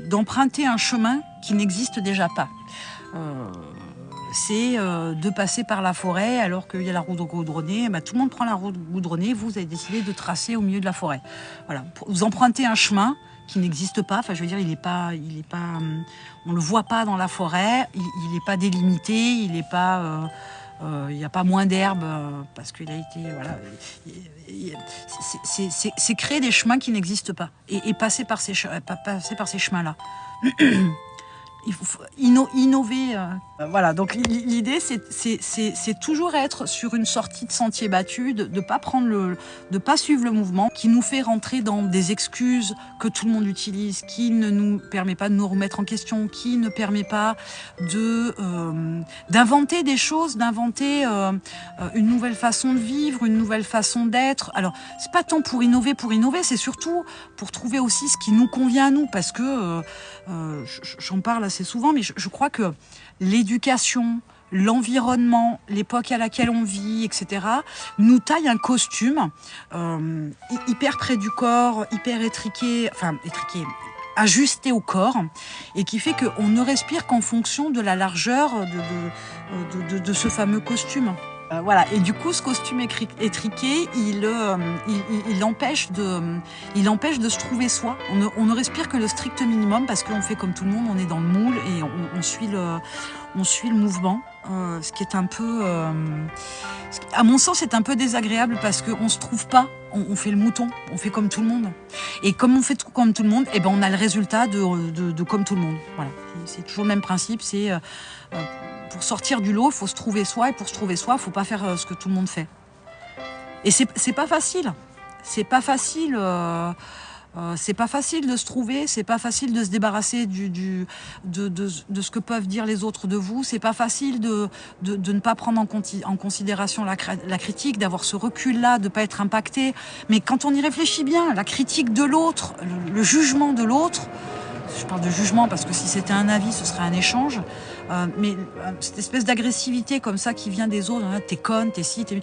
A: d'emprunter un chemin qui n'existe déjà pas. C'est de passer par la forêt alors qu'il y a la route goudronnée. Tout le monde prend la route goudronnée, vous avez décidé de tracer au milieu de la forêt. Voilà, vous empruntez un chemin qui n'existe pas. Enfin, je veux dire, il est pas, on le voit pas dans la forêt. Il n'est pas délimité. Il n'est pas, il n'y a pas moins d'herbe parce qu'il a été, voilà. C'est créer des chemins qui n'existent pas et passer par ces chemins-là. il faut innover. Voilà, donc l'idée, c'est toujours être sur une sortie de sentier battu, de pas de pas suivre le mouvement qui nous fait rentrer dans des excuses que tout le monde utilise, qui ne nous permet pas de nous remettre en question, qui ne permet pas d'inventer des choses, d'inventer une nouvelle façon de vivre, une nouvelle façon d'être. Alors, c'est pas tant pour innover, c'est surtout pour trouver aussi ce qui nous convient à nous, parce que j'en parle assez souvent, mais je crois que l'éducation, l'environnement, l'époque à laquelle on vit, etc., nous taille un costume hyper près du corps, hyper étriqué, ajusté au corps, et qui fait qu'on ne respire qu'en fonction de la largeur de ce fameux costume. Voilà, et du coup, ce costume étriqué, il empêche de se trouver soi. On ne respire que le strict minimum parce qu'on fait comme tout le monde, on est dans le moule et on suit le mouvement. Ce qui est un peu, à mon sens, c'est un peu désagréable parce qu'on se trouve pas. On fait le mouton, on fait comme tout le monde. Et comme on fait tout comme tout le monde, on a le résultat de comme tout le monde. Voilà, c'est toujours le même principe. C'est pour sortir du lot, il faut se trouver soi, et pour se trouver soi, il ne faut pas faire ce que tout le monde fait. Et c'est pas facile. C'est pas facile. C'est pas facile de se trouver, c'est pas facile de se débarrasser de ce que peuvent dire les autres de vous, c'est pas facile de ne pas prendre en considération la critique, d'avoir ce recul-là, de ne pas être impacté. Mais quand on y réfléchit bien, la critique de l'autre, le jugement de l'autre, je parle de jugement parce que si c'était un avis, ce serait un échange, mais cette espèce d'agressivité comme ça qui vient des autres, t'es conne, t'es ci, t'es...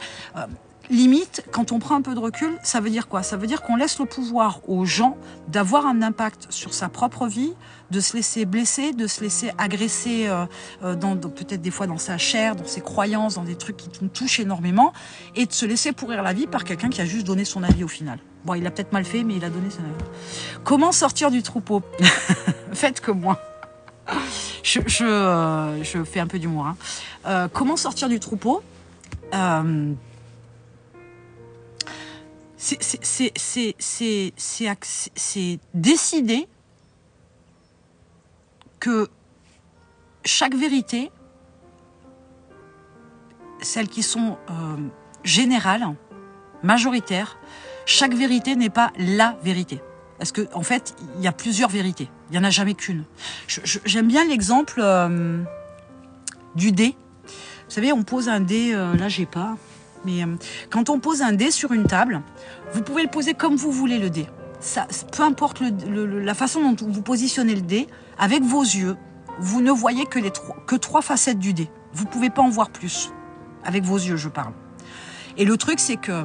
A: Limite, quand on prend un peu de recul, ça veut dire quoi? Ça veut dire qu'on laisse le pouvoir aux gens d'avoir un impact sur sa propre vie, de se laisser blesser, de se laisser agresser, peut-être des fois dans sa chair, dans ses croyances, dans des trucs qui nous touchent énormément, et de se laisser pourrir la vie par quelqu'un qui a juste donné son avis au final. Bon, il a peut-être mal fait, mais il a donné son avis. Comment sortir du troupeau? Faites comme moi. Je fais un peu d'humour. Comment sortir du troupeau? C'est décider que chaque vérité, celles qui sont générales, majoritaires, chaque vérité n'est pas la vérité. Parce que en fait, il y a plusieurs vérités. Il n'y en a jamais qu'une. J'aime bien l'exemple du dé. Vous savez, on pose un dé, là j'ai pas... Mais quand on pose un dé sur une table, vous pouvez le poser comme vous voulez, le dé. Ça, peu importe la façon dont vous positionnez le dé, avec vos yeux, vous ne voyez que trois facettes du dé. Vous ne pouvez pas en voir plus. Avec vos yeux, je parle. Et le truc, c'est qu'il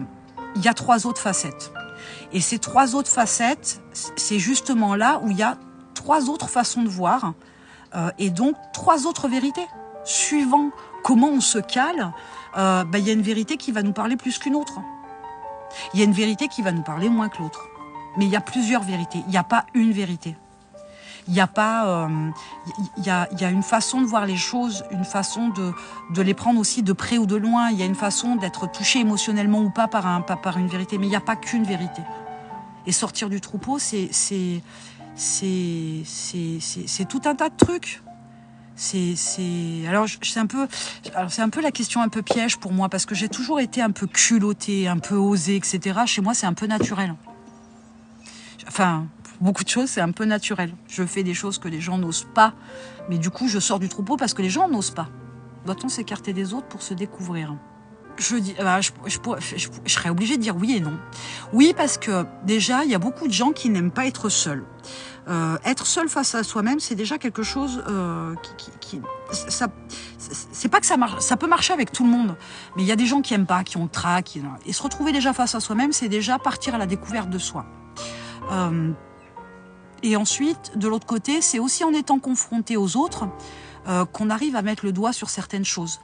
A: y a 3 autres facettes. Et ces 3 autres facettes, c'est justement là où il y a 3 autres façons de voir, et donc 3 autres vérités. Suivant comment on se cale, y a une vérité qui va nous parler plus qu'une autre. Il y a une vérité qui va nous parler moins que l'autre. Mais il y a plusieurs vérités. Il n'y a pas une vérité. Il y a pas, il y a une façon de voir les choses, une façon de les prendre aussi de près ou de loin. Il y a une façon d'être touché émotionnellement ou pas par une vérité. Mais il n'y a pas qu'une vérité. Et sortir du troupeau, c'est tout un tas de trucs. Alors c'est un peu la question un peu piège pour moi parce que j'ai toujours été un peu culottée, un peu osée, etc. Chez moi, c'est un peu naturel. Enfin, pour beaucoup de choses, c'est un peu naturel. Je fais des choses que les gens n'osent pas, mais du coup, je sors du troupeau parce que les gens n'osent pas. Doit-on s'écarter des autres pour se découvrir? Je serais obligée de dire oui et non. Oui, parce que déjà, il y a beaucoup de gens qui n'aiment pas être seuls. Être seul face à soi-même, c'est déjà quelque chose c'est pas que ça marche, ça peut marcher avec tout le monde, mais il y a des gens qui aiment pas, qui ont le trac, et se retrouver déjà face à soi-même, c'est déjà partir à la découverte de soi. Et ensuite, de l'autre côté, c'est aussi en étant confronté aux autres qu'on arrive à mettre le doigt sur certaines choses.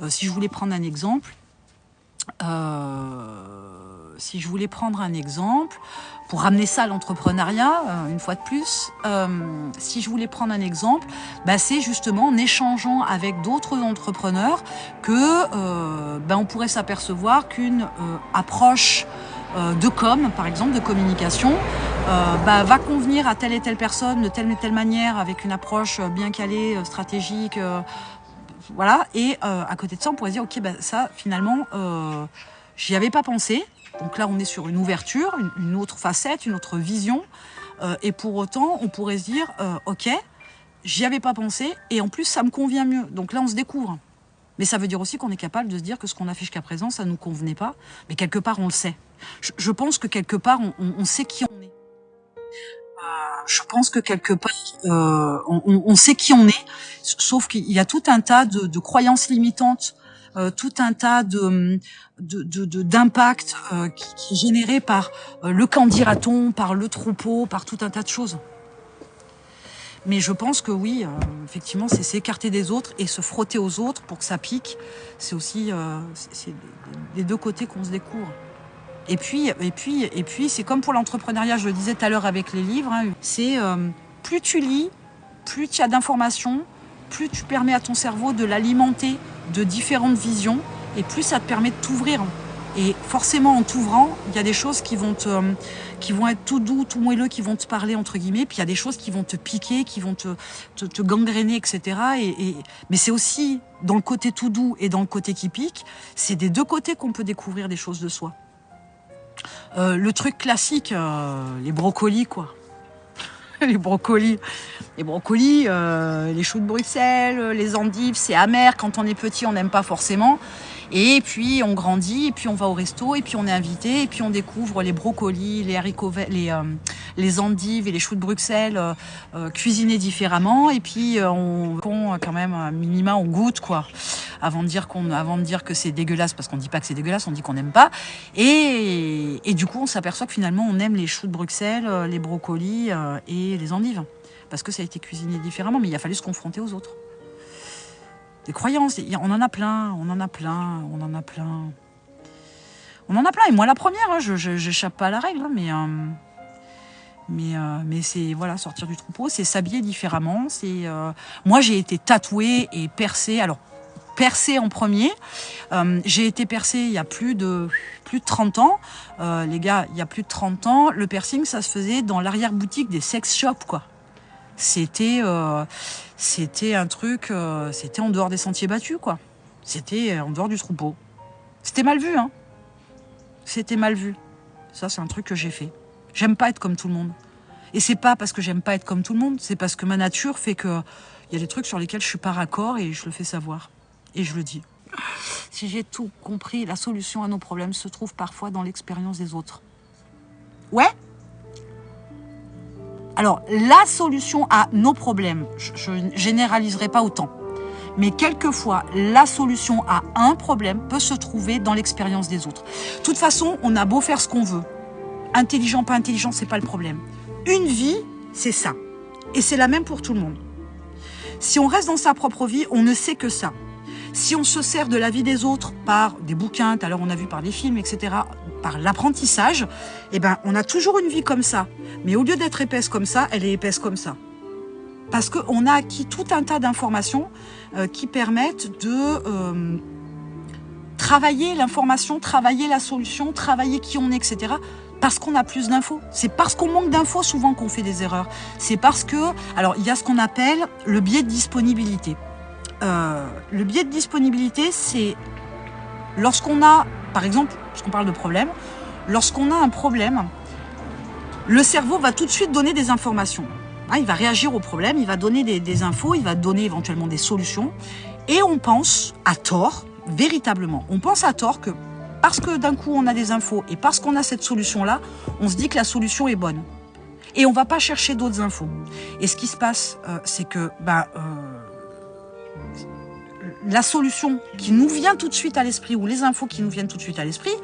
A: Si je voulais prendre un exemple, pour ramener ça à l'entrepreneuriat, une fois de plus, si je voulais prendre un exemple, c'est justement en échangeant avec d'autres entrepreneurs que on pourrait s'apercevoir qu'une approche de com, par exemple, de communication, va convenir à telle et telle personne de telle et telle manière, avec une approche bien calée, stratégique, voilà. Et à côté de ça, on pourrait se dire, ok, ça, finalement, j'y avais pas pensé. Donc là, on est sur une ouverture, une autre facette, une autre vision. Et pour autant, on pourrait se dire, ok, j'y avais pas pensé, et en plus, ça me convient mieux. Donc là, on se découvre. Mais ça veut dire aussi qu'on est capable de se dire que ce qu'on a fait jusqu'à présent, ça ne nous convenait pas. Mais quelque part, on le sait. Je pense que quelque part, on sait qui on est. Je pense que quelque part, on sait qui on est. Sauf qu'il y a tout un tas de croyances limitantes, tout un tas d'impacts qui est généré par le qu'en dira-t-on, par le troupeau, par tout un tas de choses. Mais je pense que oui, effectivement, c'est s'écarter des autres et se frotter aux autres pour que ça pique. C'est aussi c'est des deux côtés qu'on se découvre. Et puis, c'est comme pour l'entrepreneuriat, je le disais tout à l'heure avec les livres, hein, c'est plus tu lis, plus tu as d'informations, plus tu permets à ton cerveau de l'alimenter de différentes visions, et plus ça te permet de t'ouvrir. Et forcément, en t'ouvrant, il y a des choses qui vont être tout doux, tout moelleux, qui vont te parler, entre guillemets, puis il y a des choses qui vont te piquer, qui vont te gangréner, etc. Mais c'est aussi, dans le côté tout doux et dans le côté qui pique, c'est des deux côtés qu'on peut découvrir des choses de soi. Le truc classique, les brocolis, quoi. Les brocolis, les choux de Bruxelles, les endives, c'est amer. Quand on est petit, on n'aime pas forcément. Et puis on grandit, et puis on va au resto, et puis on est invité, et puis on découvre les brocolis, les haricots verts, les endives et les choux de Bruxelles cuisinés différemment. Et puis quand même un minima, on goûte, quoi, avant de dire que c'est dégueulasse, parce qu'on dit pas que c'est dégueulasse, on dit qu'on n'aime pas. Et du coup, on s'aperçoit que finalement, on aime les choux de Bruxelles, les brocolis et les endives, parce que ça a été cuisiné différemment, mais il a fallu se confronter aux autres. Des croyances, on en a plein. Et moi la première, hein, je n'échappe pas à la règle, hein, mais c'est voilà, sortir du troupeau, c'est s'habiller différemment. Moi j'ai été tatouée et percée. Alors percée en premier, j'ai été percée il y a plus de 30 ans. Les gars, il y a plus de 30 ans, le piercing ça se faisait dans l'arrière-boutique des sex shops, quoi. C'était un truc, c'était en dehors des sentiers battus, quoi. C'était en dehors du troupeau. C'était mal vu, hein. C'était mal vu. Ça, c'est un truc que j'ai fait. J'aime pas être comme tout le monde. Et c'est pas parce que j'aime pas être comme tout le monde, c'est parce que ma nature fait que il y a des trucs sur lesquels je suis pas raccord et je le fais savoir. Et je le dis. Si j'ai tout compris, la solution à nos problèmes se trouve parfois dans l'expérience des autres. Ouais? Alors, la solution à nos problèmes, je ne généraliserai pas autant, mais quelquefois, la solution à un problème peut se trouver dans l'expérience des autres. De toute façon, on a beau faire ce qu'on veut. Intelligent, pas intelligent, c'est pas le problème. Une vie, c'est ça. Et c'est la même pour tout le monde. Si on reste dans sa propre vie, on ne sait que ça. Si on se sert de la vie des autres par des bouquins, tout à l'heure on a vu par des films, etc., par l'apprentissage, eh ben, on a toujours une vie comme ça. Mais au lieu d'être épaisse comme ça, elle est épaisse comme ça. Parce qu'on a acquis tout un tas d'informations qui permettent de travailler l'information, travailler la solution, travailler qui on est, etc., parce qu'on a plus d'infos. C'est parce qu'on manque d'infos souvent qu'on fait des erreurs. C'est parce que... Alors, il y a ce qu'on appelle le biais de disponibilité. Le biais de disponibilité, c'est lorsqu'on a, par exemple, puisqu'on parle de problème, lorsqu'on a un problème, le cerveau va tout de suite donner des informations. Hein, il va réagir au problème, il va donner des infos, il va donner éventuellement des solutions. Et on pense à tort, véritablement, on pense à tort que parce que d'un coup on a des infos et parce qu'on a cette solution-là, on se dit que la solution est bonne. Et on ne va pas chercher d'autres infos. Et ce qui se passe, c'est que la solution qui nous vient tout de suite à l'esprit, ou les infos qui nous viennent tout de suite à l'esprit,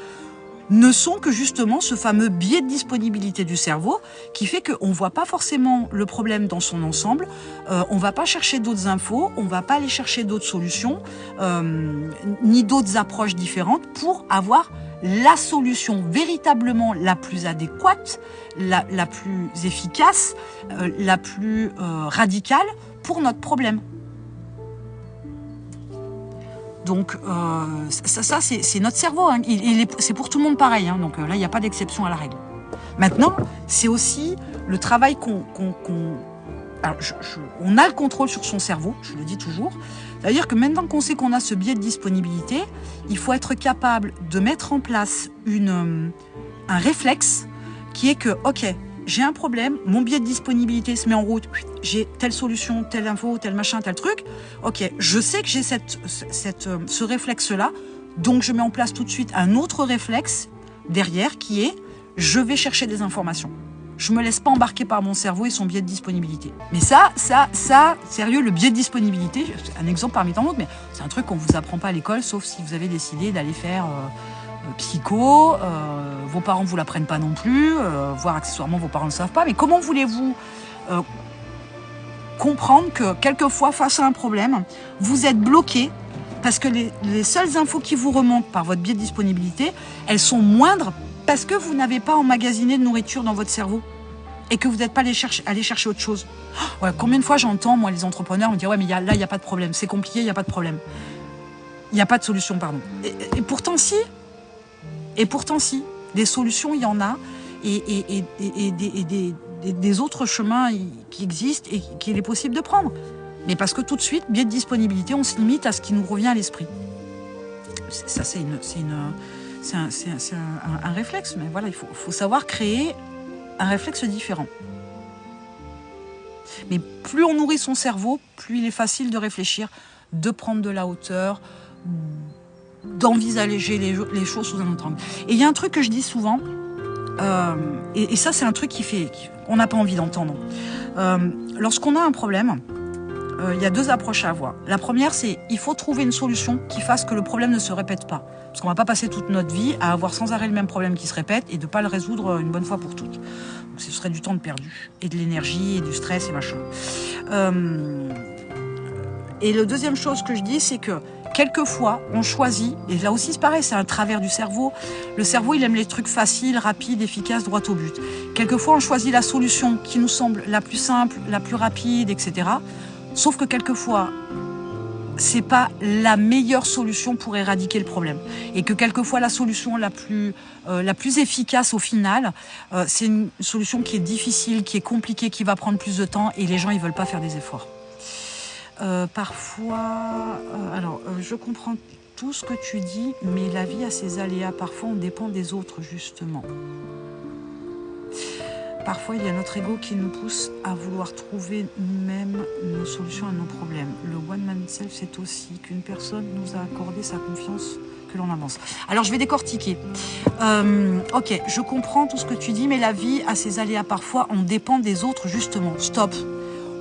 A: ne sont que justement ce fameux biais de disponibilité du cerveau qui fait qu'on ne voit pas forcément le problème dans son ensemble, on ne va pas chercher d'autres infos, on ne va pas aller chercher d'autres solutions, ni d'autres approches différentes pour avoir la solution véritablement la plus adéquate, la plus efficace, la plus radicale pour notre problème. Donc ça c'est notre cerveau, hein. C'est pour tout le monde pareil, hein. Donc là il n'y a pas d'exception à la règle. Maintenant, c'est aussi le travail on a le contrôle sur son cerveau, je le dis toujours. C'est-à-dire que maintenant qu'on sait qu'on a ce biais de disponibilité, il faut être capable de mettre en place un réflexe qui est que, ok, j'ai un problème, mon biais de disponibilité se met en route, j'ai telle solution, telle info, tel machin, tel truc. Ok, je sais que j'ai ce réflexe-là, donc je mets en place tout de suite un autre réflexe derrière qui est, je vais chercher des informations. Je me laisse pas embarquer par mon cerveau et son biais de disponibilité. Mais ça, sérieux, le biais de disponibilité, c'est un exemple parmi tant d'autres, mais c'est un truc qu'on vous apprend pas à l'école, sauf si vous avez décidé d'aller faire psycho, vos parents vous l'apprennent pas non plus, voire accessoirement vos parents ne savent pas. Mais comment voulez-vous comprendre que quelquefois, face à un problème, vous êtes bloqué parce que les seules infos qui vous remontent par votre biais de disponibilité, elles sont moindres parce que vous n'avez pas emmagasiné de nourriture dans votre cerveau et que vous n'êtes pas allé chercher autre chose. Ouais, combien de fois j'entends, moi, les entrepreneurs me dire « Ouais, mais là, il n'y a pas de problème. C'est compliqué, il n'y a pas de problème. Il n'y a pas de solution, pardon. » Et pourtant, si. Et pourtant, si. Des solutions, il y en a. Et des autres chemins qui existent et qu'il est possible de prendre. Mais parce que tout de suite, biais de disponibilité, on se limite à ce qui nous revient à l'esprit. Ça, c'est un réflexe, mais voilà, il faut savoir créer un réflexe différent. Mais plus on nourrit son cerveau, plus il est facile de réfléchir, de prendre de la hauteur, d'envisager les choses sous un autre angle. Et il y a un truc que je dis souvent, et ça c'est un truc qu'on n'a pas envie d'entendre. Lorsqu'on a un problème, il y a deux approches à avoir. La première, c'est il faut trouver une solution qui fasse que le problème ne se répète pas. Parce qu'on ne va pas passer toute notre vie à avoir sans arrêt le même problème qui se répète et de ne pas le résoudre une bonne fois pour toutes. Donc, ce serait du temps de perdu, et de l'énergie, et du stress, et machin. Et la deuxième chose que je dis, c'est que quelquefois, on choisit, et là aussi c'est pareil, c'est un travers du cerveau. Le cerveau, il aime les trucs faciles, rapides, efficaces, droit au but. Quelquefois, on choisit la solution qui nous semble la plus simple, la plus rapide, etc. Sauf que quelquefois, c'est pas la meilleure solution pour éradiquer le problème. Et que quelquefois, la solution la plus efficace au final, c'est une solution qui est difficile, qui est compliquée, qui va prendre plus de temps et les gens, ils veulent pas faire des efforts. Parfois, je comprends tout ce que tu dis, mais la vie a ses aléas. Parfois, on dépend des autres, justement. Parfois, il y a notre ego qui nous pousse à vouloir trouver nous-mêmes nos solutions à nos problèmes. Le one-man self, c'est aussi qu'une personne nous a accordé sa confiance, que l'on avance. Alors, je vais décortiquer. Ok, je comprends tout ce que tu dis, mais la vie a ses aléas. Parfois, on dépend des autres, justement. Stop.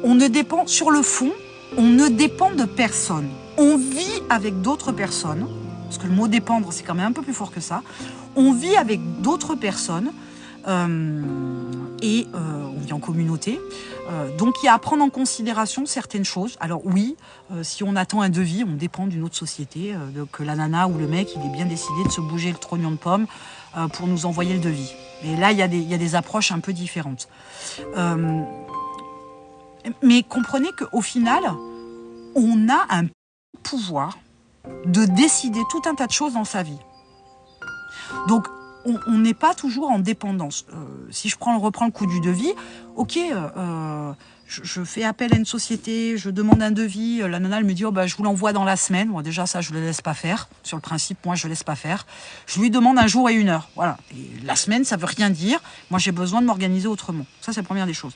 A: On ne dépend, sur le fond, on ne dépend de personne. On vit avec d'autres personnes, parce que le mot dépendre, c'est quand même un peu plus fort que ça. On vit avec d'autres personnes, on vit en communauté. Donc, il y a à prendre en considération certaines choses. Alors oui, si on attend un devis, on dépend d'une autre société, que la nana ou le mec, il est bien décidé de se bouger le trognon de pomme pour nous envoyer le devis. Et là, il y a des approches un peu différentes. Mais comprenez qu'au final, on a un pouvoir de décider tout un tas de choses dans sa vie. Donc, on n'est pas toujours en dépendance. Si je reprends le coup du devis, ok, je fais appel à une société, je demande un devis, la nana elle me dit oh, je vous l'envoie dans la semaine. Bon, déjà ça je ne le laisse pas faire. Sur le principe, moi je ne laisse pas faire. Je lui demande un jour et une heure. Voilà. Et la semaine, ça ne veut rien dire. Moi j'ai besoin de m'organiser autrement. Ça c'est la première des choses.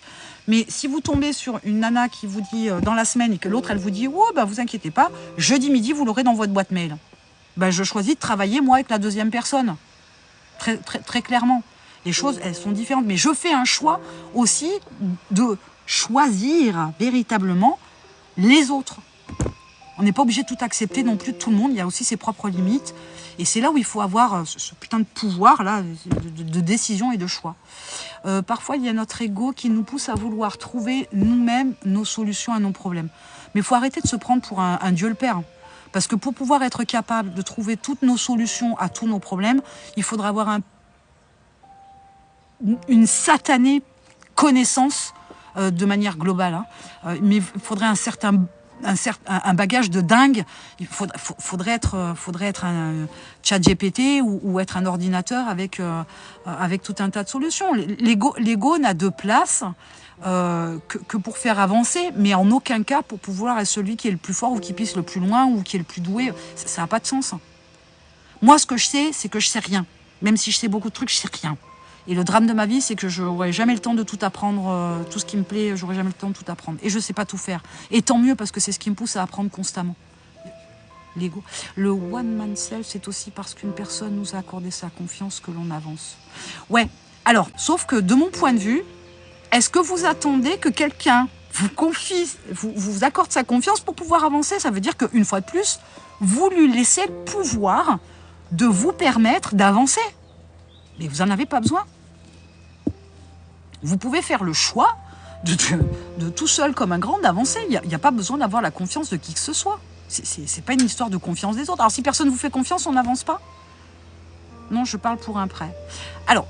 A: Mais si vous tombez sur une nana qui vous dit dans la semaine et que l'autre elle vous dit oh, vous inquiétez pas, jeudi midi vous l'aurez dans votre boîte mail. Je choisis de travailler moi avec la deuxième personne. Très, très, très clairement. Les choses, elles sont différentes. Mais je fais un choix aussi de choisir véritablement les autres. On n'est pas obligé de tout accepter non plus de tout le monde. Il y a aussi ses propres limites. Et c'est là où il faut avoir ce putain de pouvoir-là, de décision et de choix. Parfois, il y a notre ego qui nous pousse à vouloir trouver nous-mêmes nos solutions à nos problèmes. Mais il faut arrêter de se prendre pour un Dieu le Père. Parce que pour pouvoir être capable de trouver toutes nos solutions à tous nos problèmes, il faudra avoir une satanée connaissance de manière globale. Mais il faudrait un certain un bagage de dingue. Il faudrait être un chat GPT ou être un ordinateur avec tout un tas de solutions. L'ego n'a de place que pour faire avancer, mais en aucun cas pour pouvoir être celui qui est le plus fort ou qui pisse le plus loin ou qui est le plus doué. Ça n'a pas de sens. Moi, ce que je sais, c'est que je sais rien. Même si je sais beaucoup de trucs, je sais rien. Et le drame de ma vie, c'est que je n'aurai jamais le temps de tout apprendre. Tout ce qui me plaît, j'aurai jamais le temps de tout apprendre. Et je ne sais pas tout faire. Et tant mieux, parce que c'est ce qui me pousse à apprendre constamment. L'ego. Le one-man self, c'est aussi parce qu'une personne nous a accordé sa confiance que l'on avance. Ouais, alors, sauf que de mon point de vue, est-ce que vous attendez que quelqu'un vous accorde sa confiance pour pouvoir avancer? Ça veut dire qu'une fois de plus, vous lui laissez le pouvoir de vous permettre d'avancer. Mais vous n'en avez pas besoin. Vous pouvez faire le choix de tout seul comme un grand d'avancer. Il n'y a pas besoin d'avoir la confiance de qui que ce soit. C'est pas une histoire de confiance des autres. Alors si personne ne vous fait confiance, on n'avance pas. Non, je parle pour un prêt. Alors,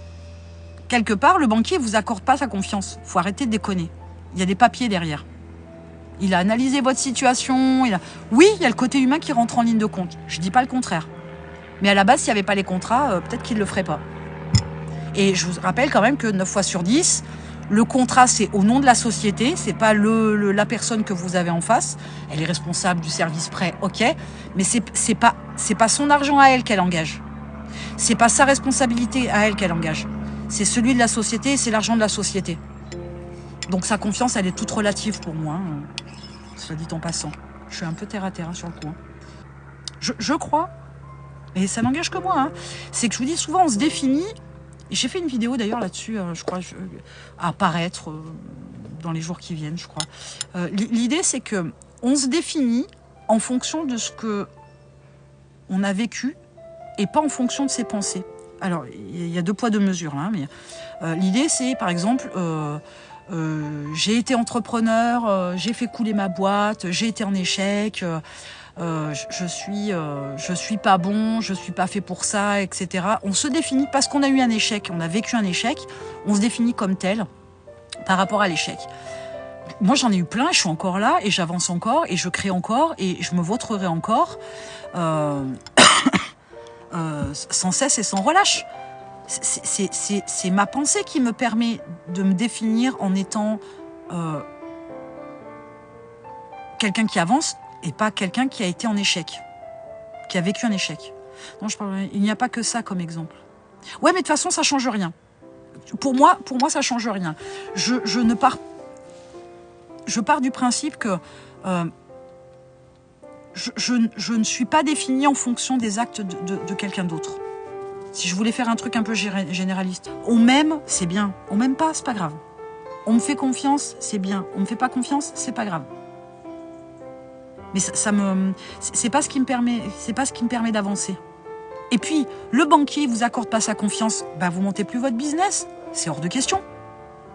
A: quelque part, le banquier ne vous accorde pas sa confiance. Il faut arrêter de déconner. Il y a des papiers derrière. Il a analysé votre situation. Oui, il y a le côté humain qui rentre en ligne de compte. Je ne dis pas le contraire. Mais à la base, s'il n'y avait pas les contrats, peut-être qu'il ne le ferait pas. Et je vous rappelle quand même que 9 fois sur 10, le contrat, c'est au nom de la société, c'est pas la personne que vous avez en face. Elle est responsable du service prêt, ok, mais c'est pas son argent à elle qu'elle engage. C'est pas sa responsabilité à elle qu'elle engage. C'est celui de la société et c'est l'argent de la société. Donc sa confiance, elle est toute relative pour moi, soit dit en passant. Je suis un peu terre à terre sur le coup. Je crois, et ça n'engage que moi, c'est que je vous dis souvent, on se définit. J'ai fait une vidéo d'ailleurs là-dessus, je crois, à apparaître dans les jours qui viennent, je crois. L'idée, c'est que on se définit en fonction de ce que on a vécu et pas en fonction de ses pensées. Alors, il y a 2 poids 2 mesures là, mais l'idée, c'est par exemple, j'ai été entrepreneur, j'ai fait couler ma boîte, j'ai été en échec. Je suis pas bon, je suis pas fait pour ça, etc. On se définit parce qu'on a eu un échec, on a vécu un échec, on se définit comme tel par rapport à l'échec. Moi, j'en ai eu plein, je suis encore là, et j'avance encore, et je crée encore, et je me vautrerai encore, sans cesse et sans relâche. C'est ma pensée qui me permet de me définir en étant quelqu'un qui avance, et pas quelqu'un qui a été en échec, qui a vécu un échec. Non, il n'y a pas que ça comme exemple. Ouais, mais de toute façon, ça change rien. Pour moi, ça change rien. Je pars du principe que je ne suis pas définie en fonction des actes de quelqu'un d'autre. Si je voulais faire un truc un peu généraliste, on m'aime, c'est bien. On m'aime pas, c'est pas grave. On me fait confiance, c'est bien. On me fait pas confiance, c'est pas grave. Mais c'est pas ce qui me permet d'avancer. Et puis, le banquier vous accorde pas sa confiance, vous montez plus votre business. C'est hors de question.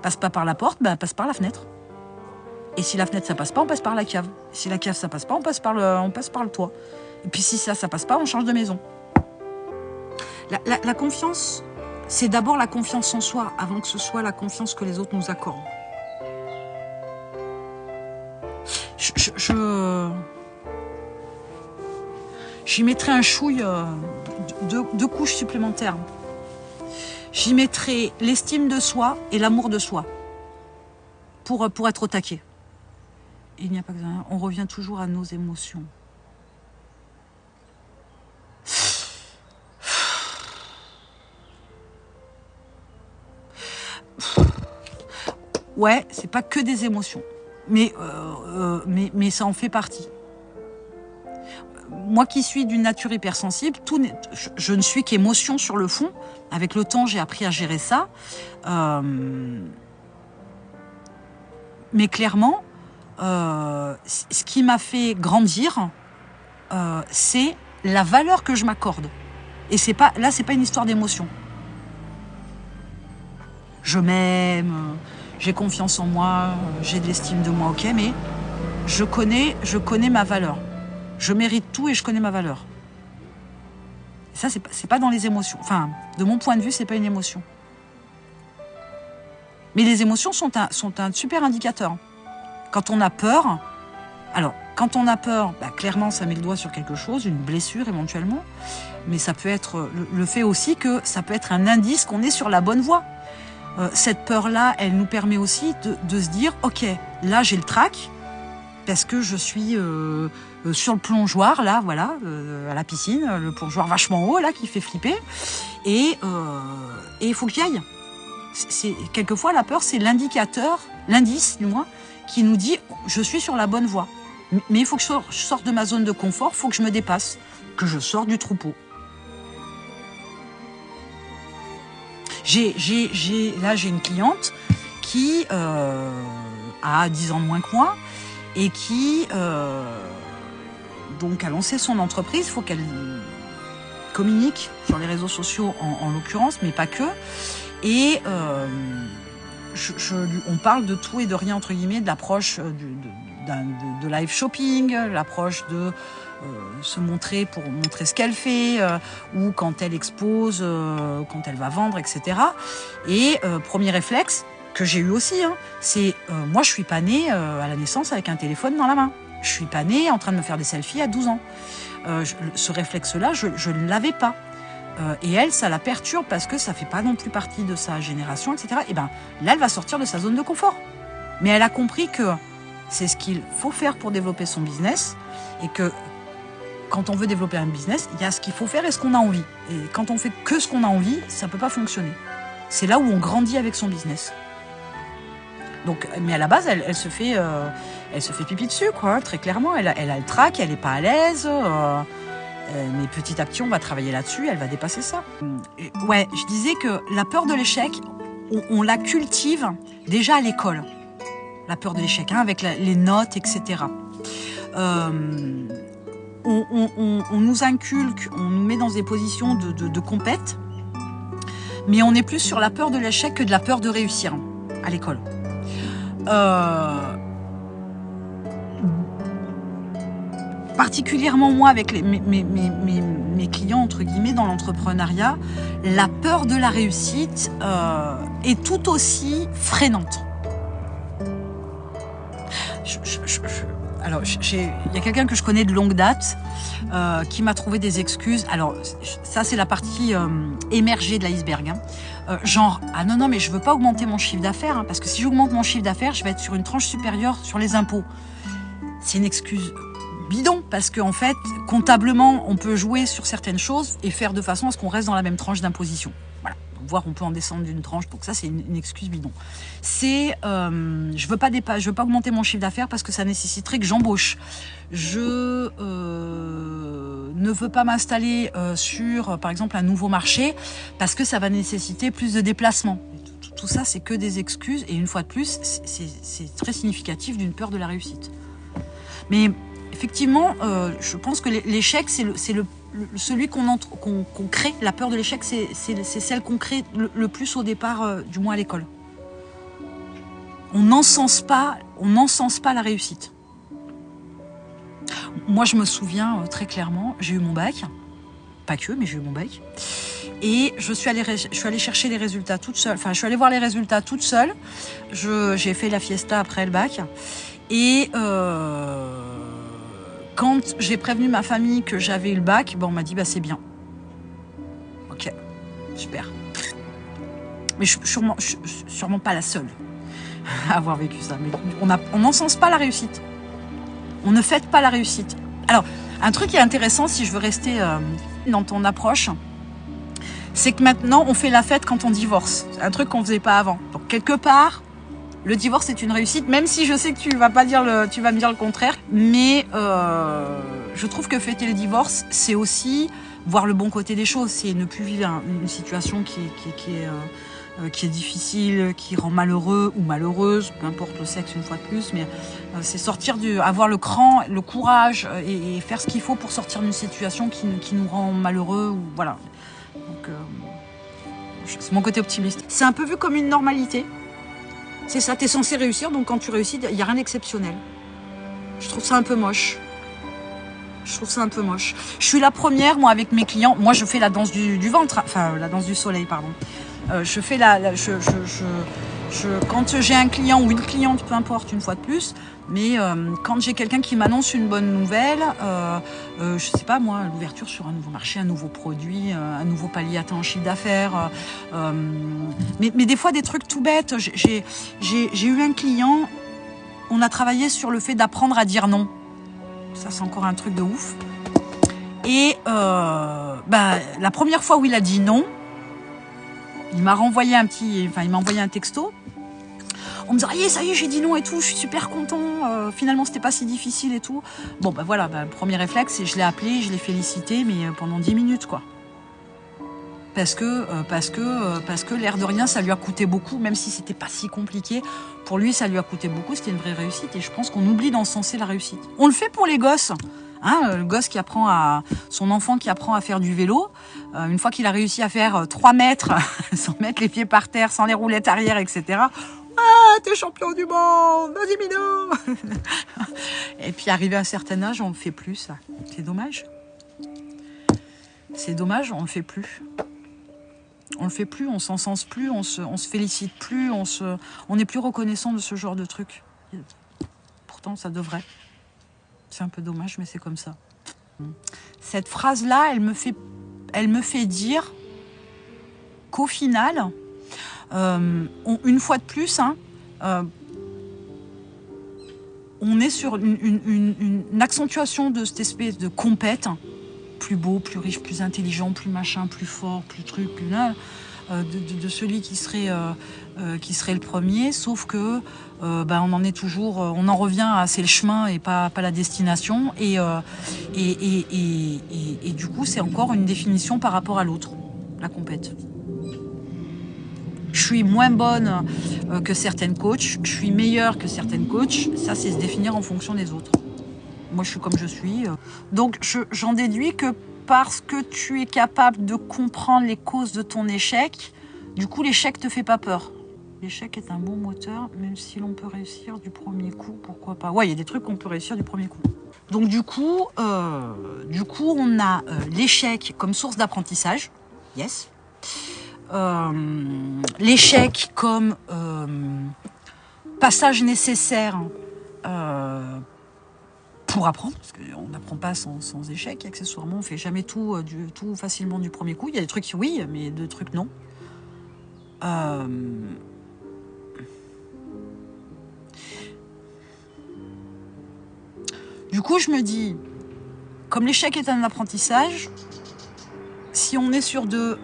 A: Passe pas par la porte, passe par la fenêtre. Et si la fenêtre ça passe pas, on passe par la cave. Si la cave ça passe pas, on passe par le toit. Et puis si ça passe pas, on change de maison. La confiance, c'est d'abord la confiance en soi, avant que ce soit la confiance que les autres nous accordent. J'y mettrai un chouille, 2 couches supplémentaires. J'y mettrai l'estime de soi et l'amour de soi pour être au taquet. Il n'y a pas que ça. On revient toujours à nos émotions. Ouais, c'est pas que des émotions. Mais ça en fait partie. Moi qui suis d'une nature hypersensible, je ne suis qu'émotion sur le fond. Avec le temps, j'ai appris à gérer ça. Mais clairement, ce qui m'a fait grandir, c'est la valeur que je m'accorde. Et c'est pas une histoire d'émotion. Je m'aime, j'ai confiance en moi, j'ai de l'estime de moi, ok, mais je connais ma valeur. Je mérite tout et je connais ma valeur. Ça, c'est pas dans les émotions. Enfin, de mon point de vue, c'est pas une émotion. Mais les émotions sont un super indicateur. Quand on a peur, alors, Quand on a peur, clairement, ça met le doigt sur quelque chose, une blessure éventuellement. Mais ça peut être le fait aussi que ça peut être un indice qu'on est sur la bonne voie. Cette peur-là, elle nous permet aussi de se dire, ok, là j'ai le trac, parce que je suis sur le plongeoir, là, voilà, à la piscine, le plongeoir vachement haut, là, qui fait flipper. Et il faut que j'y aille. Quelquefois, la peur, c'est l'indicateur, l'indice, du moins, qui nous dit, je suis sur la bonne voie. Mais il faut que je sorte de ma zone de confort, il faut que je me dépasse, que je sorte du troupeau. Là, j'ai une cliente qui a 10 ans de moins que moi et qui donc a lancé son entreprise. Il faut qu'elle communique sur les réseaux sociaux en l'occurrence, mais pas que. Et on parle de tout et de rien, entre guillemets, de l'approche de live shopping, l'approche de se montrer pour montrer ce qu'elle fait, ou quand elle expose, quand elle va vendre, etc. Et premier réflexe que j'ai eu aussi, c'est moi je suis pas née à la naissance avec un téléphone dans la main. Je suis pas née en train de me faire des selfies à 12 ans. Ce réflexe-là, je ne l'avais pas. Et elle, ça la perturbe parce que ça fait pas non plus partie de sa génération, etc. Et ben là, elle va sortir de sa zone de confort. Mais elle a compris que c'est ce qu'il faut faire pour développer son business et que quand on veut développer un business, il y a ce qu'il faut faire et ce qu'on a envie. Et quand on fait que ce qu'on a envie, ça peut pas fonctionner. C'est là où on grandit avec son business. Donc, mais à la base, elle se fait pipi dessus, quoi, très clairement. Elle a le trac, elle est pas à l'aise. Mais petit à petit, on va travailler là-dessus, elle va dépasser ça. Ouais, je disais que la peur de l'échec, on la cultive déjà à l'école. La peur de l'échec, avec les notes, etc. On nous inculque, on nous met dans des positions de compète, mais on est plus sur la peur de l'échec que de la peur de réussir à l'école. Particulièrement moi avec mes clients entre guillemets dans l'entrepreneuriat, la peur de la réussite est tout aussi freinante. Alors, il y a quelqu'un que je connais de longue date qui m'a trouvé des excuses. Alors, ça c'est la partie émergée de l'iceberg. Genre, ah non, mais je veux pas augmenter mon chiffre d'affaires, parce que si j'augmente mon chiffre d'affaires, je vais être sur une tranche supérieure sur les impôts. C'est une excuse bidon, parce qu'en fait, comptablement, on peut jouer sur certaines choses et faire de façon à ce qu'on reste dans la même tranche d'imposition. Voilà. Voire on peut en descendre d'une tranche, donc ça c'est une excuse bidon. C'est, je veux pas augmenter mon chiffre d'affaires parce que ça nécessiterait que j'embauche. Je ne veux pas m'installer sur, par exemple, un nouveau marché parce que ça va nécessiter plus de déplacements. Tout ça, c'est que des excuses et une fois de plus, c'est très significatif d'une peur de la réussite. Mais effectivement, je pense que l'échec, c'est celui qu'on crée. La peur de l'échec, c'est celle qu'on crée le plus au départ, du moins à l'école. On n'encense pas la réussite. Moi, je me souviens très clairement, j'ai eu mon bac, pas que, mais j'ai eu mon bac, et je suis allée chercher les résultats toute seule. Enfin, je suis allée voir les résultats toute seule. J'ai fait la fiesta après le bac, et quand j'ai prévenu ma famille que j'avais eu le bac, on m'a dit c'est bien. Ok, super. Mais je suis sûrement pas la seule à avoir vécu ça. Mais on n'encense pas la réussite. On ne fête pas la réussite. Alors, un truc qui est intéressant, si je veux rester dans ton approche, c'est que maintenant, on fait la fête quand on divorce. C'est un truc qu'on faisait pas avant. Donc, quelque part, le divorce est une réussite, même si je sais que tu vas me dire le contraire. Mais je trouve que fêter le divorce, c'est aussi voir le bon côté des choses. C'est ne plus vivre une situation qui est difficile, qui rend malheureux ou malheureuse, peu importe le sexe une fois de plus. Mais c'est avoir le cran, le courage et faire ce qu'il faut pour sortir d'une situation qui nous rend malheureux. Ou, voilà. Donc, c'est mon côté optimiste. C'est un peu vu comme une normalité. C'est ça, t'es censé réussir, donc quand tu réussis, il n'y a rien d'exceptionnel. Je trouve ça un peu moche. Je suis la première, moi, avec mes clients. Moi, je fais la danse du ventre, enfin, la danse du soleil, pardon. Je fais Quand j'ai un client ou une cliente, peu importe, une fois de plus, mais quand j'ai quelqu'un qui m'annonce une bonne nouvelle, je sais pas moi, l'ouverture sur un nouveau marché, un nouveau produit, un nouveau palier atteint en chiffre d'affaires, mais des fois des trucs tout bêtes. J'ai eu un client, on a travaillé sur le fait d'apprendre à dire non. Ça, c'est encore un truc de ouf. Et la première fois où il a dit non, il m'a envoyé un texto. On me dit, ça y est, j'ai dit non et tout, je suis super content. Finalement, c'était pas si difficile et tout. Bon, voilà, le premier réflexe, c'est je l'ai appelé, je l'ai félicité, mais pendant 10 minutes, quoi. Parce que l'air de rien, ça lui a coûté beaucoup, même si c'était pas si compliqué. Pour lui, ça lui a coûté beaucoup, c'était une vraie réussite. Et je pense qu'on oublie d'encenser la réussite. On le fait pour les gosses. Le gosse son enfant qui apprend à faire du vélo, une fois qu'il a réussi à faire 3 mètres, sans mettre les pieds par terre, sans les roulettes arrière, etc. Ah, t'es champion du monde, vas-y Minou. Et puis arrivé à un certain âge, on le fait plus, ça. C'est dommage. C'est dommage, on le fait plus. On le fait plus, on s'encense plus, on se félicite plus, on n'est plus reconnaissant de ce genre de truc. Pourtant, ça devrait. C'est un peu dommage, mais c'est comme ça. Cette phrase-là, elle me fait dire qu'au final, une fois de plus, on est sur une accentuation de cette espèce de compète, plus beau, plus riche, plus intelligent, plus machin, plus fort, plus truc, de celui qui serait le premier, sauf que on en est toujours, on en revient à c'est le chemin et pas la destination, et du coup c'est encore une définition par rapport à l'autre, la compète. Je suis moins bonne que certaines coachs, je suis meilleure que certaines coachs, ça c'est se définir en fonction des autres. Moi je suis comme je suis, donc j'en déduis que parce que tu es capable de comprendre les causes de ton échec, du coup l'échec te fait pas peur. L'échec est un bon moteur, même si l'on peut réussir du premier coup, pourquoi pas. Ouais, il y a des trucs qu'on peut réussir du premier coup. Donc du coup on a l'échec comme source d'apprentissage, yes. L'échec comme passage nécessaire pour apprendre, parce qu'on n'apprend pas sans échec, accessoirement, on ne fait jamais tout facilement du premier coup. Il y a des trucs oui, mais des trucs non. Du coup, je me dis, comme l'échec est un apprentissage, si on est sur de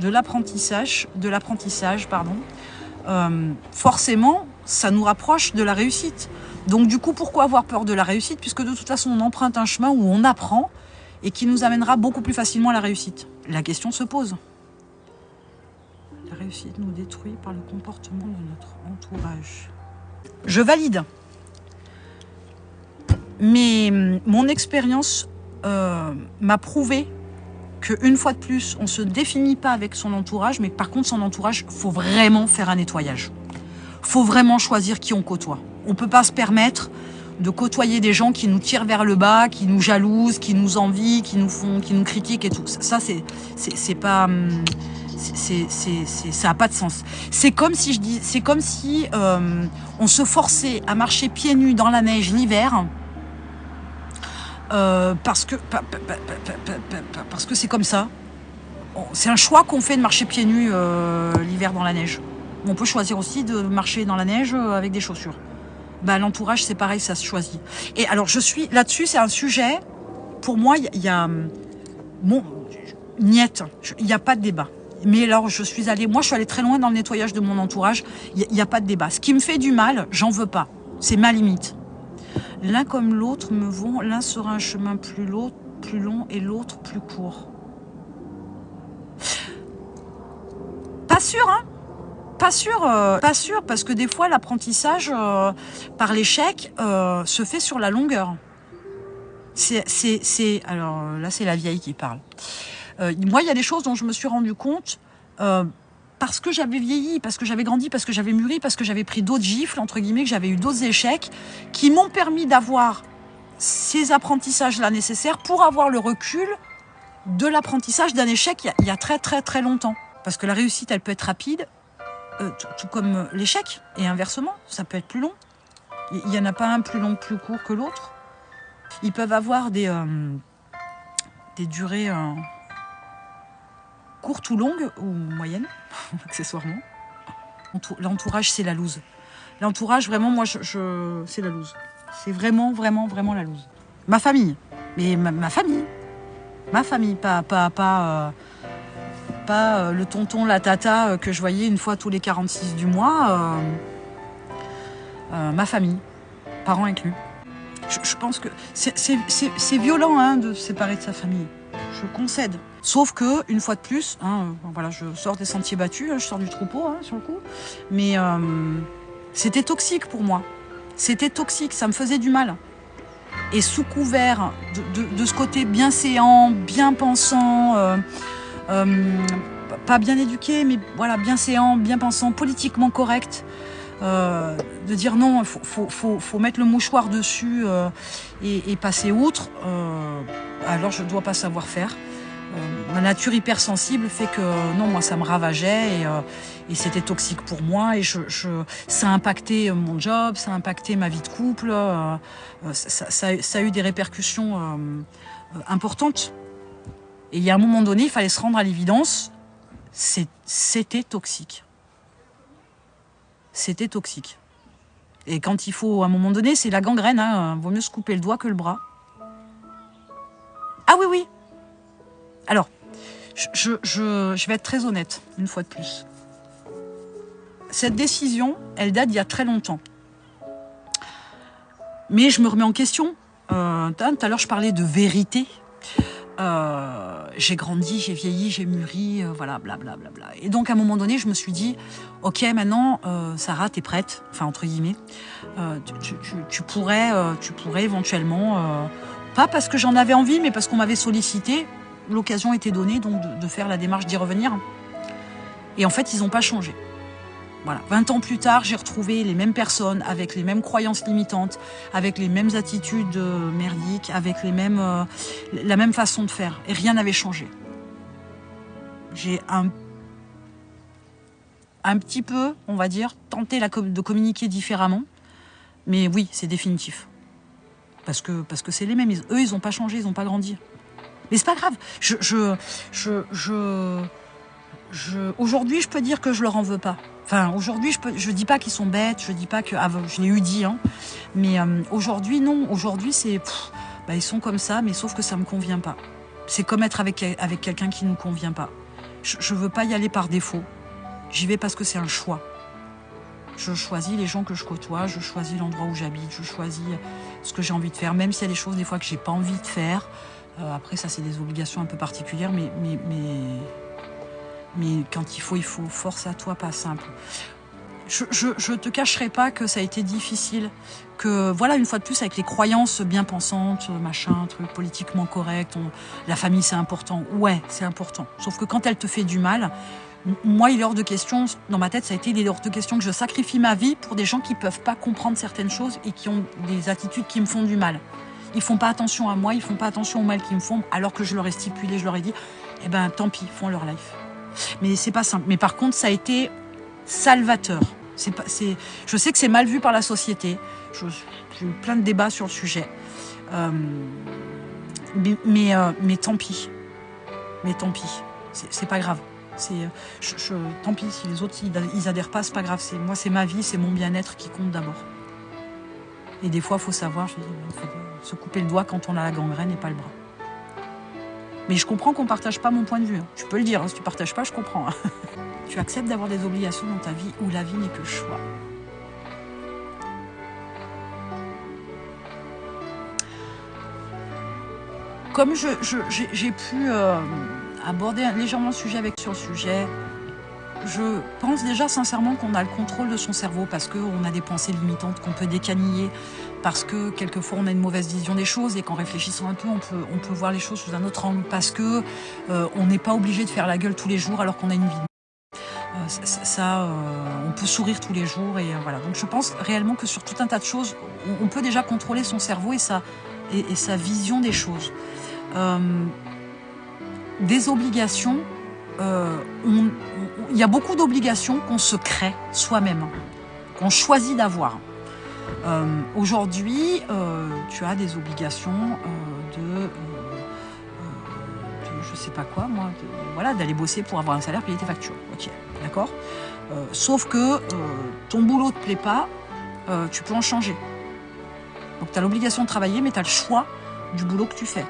A: l'apprentissage, forcément, ça nous rapproche de la réussite. Donc du coup, pourquoi avoir peur de la réussite, puisque de toute façon, on emprunte un chemin où on apprend et qui nous amènera beaucoup plus facilement à la réussite. La question se pose. La réussite nous détruit par le comportement de notre entourage. Je valide. Mais mon expérience m'a prouvé qu'une fois de plus, on ne se définit pas avec son entourage, mais par contre, son entourage, il faut vraiment faire un nettoyage. Il faut vraiment choisir qui on côtoie. On ne peut pas se permettre de côtoyer des gens qui nous tirent vers le bas, qui nous jalousent, qui nous envient, qui nous critiquent et tout. Ça, c'est pas... ça n'a pas de sens. C'est comme si on se forçait à marcher pieds nus dans la neige l'hiver, parce que c'est comme ça. C'est un choix qu'on fait de marcher pieds nus l'hiver dans la neige. On peut choisir aussi de marcher dans la neige avec des chaussures. L'entourage, c'est pareil, ça se choisit. Et alors, je suis là-dessus, c'est un sujet, pour moi, il y a... Niette, il n'y a pas de débat. Mais alors, je suis allée très loin dans le nettoyage de mon entourage, il n'y a pas de débat. Ce qui me fait du mal, j'en veux pas. C'est ma limite. L'un comme l'autre me vont, l'un sera un chemin plus long et l'autre plus court. Pas sûr, hein? Pas sûr, parce que des fois, l'apprentissage par l'échec se fait sur la longueur. Alors là, c'est la vieille qui parle. Moi, il y a des choses dont je me suis rendu compte parce que j'avais vieilli, parce que j'avais grandi, parce que j'avais mûri, parce que j'avais pris d'autres gifles, entre guillemets, que j'avais eu d'autres échecs, qui m'ont permis d'avoir ces apprentissages-là nécessaires pour avoir le recul de l'apprentissage d'un échec il y a très très très longtemps. Parce que la réussite, elle peut être rapide, tout comme l'échec, et inversement, ça peut être plus long. Il n'y en a pas un plus long, plus court que l'autre. Ils peuvent avoir des durées courtes ou longues, ou moyennes, accessoirement. L'entourage, c'est la loose. L'entourage, vraiment, moi, c'est la loose. C'est vraiment, vraiment, vraiment la loose. Ma famille. Mais ma famille. Ma famille, pas le tonton, la tata que je voyais une fois tous les 46 du mois. Ma famille, parents inclus. Je pense que c'est violent hein, de se séparer de sa famille. Je concède. Sauf que, une fois de plus, hein, voilà, je sors des sentiers battus, je sors du troupeau hein, sur le coup. Mais c'était toxique pour moi. C'était toxique, ça me faisait du mal. Et sous couvert de ce côté bienséant, bien pensant, pas bien éduqué, mais voilà, bienséant, bien pensant, politiquement correct, de dire non, il faut mettre le mouchoir dessus et passer outre, alors je ne dois pas savoir faire. Ma nature hypersensible fait que non, moi ça me ravageait et c'était toxique pour moi et ça a impacté mon job, ça a impacté ma vie de couple, ça a eu des répercussions importantes. Et il y a un moment donné, il fallait se rendre à l'évidence, c'était toxique. C'était toxique. Et quand il faut, à un moment donné, c'est la gangrène, hein, vaut mieux se couper le doigt que le bras. Ah oui, oui. Alors, je vais être très honnête, une fois de plus. Cette décision, elle date d'il y a très longtemps. Mais je me remets en question. Tout à l'heure, je parlais de vérité. J'ai grandi, j'ai vieilli, j'ai mûri, voilà, blablabla. Et donc, à un moment donné, je me suis dit, ok, maintenant, Sarah, t'es prête, enfin, entre guillemets, tu pourrais éventuellement, pas parce que j'en avais envie, mais parce qu'on m'avait sollicité, l'occasion était donnée donc de faire la démarche d'y revenir. Et en fait, ils n'ont pas changé. Voilà. 20 ans plus tard, j'ai retrouvé les mêmes personnes, avec les mêmes croyances limitantes, avec les mêmes attitudes merdiques, avec la même façon de faire. Et rien n'avait changé. J'ai un petit peu, on va dire, tenté de communiquer différemment. Mais oui, c'est définitif. Parce que c'est les mêmes. Eux, ils n'ont pas changé, ils n'ont pas grandi. Mais c'est pas grave. Aujourd'hui, je peux dire que je leur en veux pas. Enfin, aujourd'hui, je dis pas qu'ils sont bêtes, je dis pas que... je l'ai eu dit, hein. Mais aujourd'hui, non. Aujourd'hui, c'est... ils sont comme ça, mais sauf que ça me convient pas. C'est comme être avec quelqu'un qui nous convient pas. Je veux pas y aller par défaut. J'y vais parce que c'est un choix. Je choisis les gens que je côtoie, je choisis l'endroit où j'habite, je choisis ce que j'ai envie de faire, même s'il y a des choses, des fois, que j'ai pas envie de faire. Après, ça, c'est des obligations un peu particulières, mais quand il faut, force à toi, pas simple. Je te cacherai pas que ça a été difficile, que voilà, une fois de plus, avec les croyances bien pensantes, machin, truc politiquement correct, la famille c'est important, ouais, c'est important. Sauf que quand elle te fait du mal, moi, il est hors de question, dans ma tête, ça a été il est hors de question que je sacrifie ma vie pour des gens qui peuvent pas comprendre certaines choses et qui ont des attitudes qui me font du mal. Ils font pas attention à moi, ils font pas attention au mal qu'ils me font, alors que je leur ai stipulé, je leur ai dit, eh ben, tant pis, ils font leur life. Mais c'est pas simple. Mais par contre, ça a été salvateur. Je sais que c'est mal vu par la société. J'ai eu plein de débats sur le sujet. Mais tant pis. Mais tant pis. C'est pas grave. Tant pis si les autres ils adhèrent pas, c'est pas grave. Moi, c'est ma vie, c'est mon bien-être qui compte d'abord. Et des fois, il faut savoir, il faut se couper le doigt quand on a la gangrène et pas le bras. Mais je comprends qu'on ne partage pas mon point de vue. Tu peux le dire, hein, si tu ne partages pas, je comprends. Tu acceptes d'avoir des obligations dans ta vie où la vie n'est que choix. Comme j'ai pu aborder légèrement le sujet sur le sujet, je pense déjà sincèrement qu'on a le contrôle de son cerveau parce qu'on a des pensées limitantes qu'on peut décaniller, parce que quelquefois on a une mauvaise vision des choses et qu'en réfléchissant un peu, on peut voir les choses sous un autre angle, parce que on n'est pas obligé de faire la gueule tous les jours alors qu'on a une vie. On peut sourire tous les jours et voilà. Donc je pense réellement que sur tout un tas de choses, on peut déjà contrôler son cerveau et sa vision des choses. des obligations, il y a beaucoup d'obligations qu'on se crée soi-même, qu'on choisit d'avoir. Aujourd'hui, tu as des obligations je sais pas quoi, moi, voilà, d'aller bosser pour avoir un salaire, payer tes factures. Ok, d'accord. Sauf que ton boulot te plaît pas, tu peux en changer. Donc tu as l'obligation de travailler, mais tu as le choix du boulot que tu fais.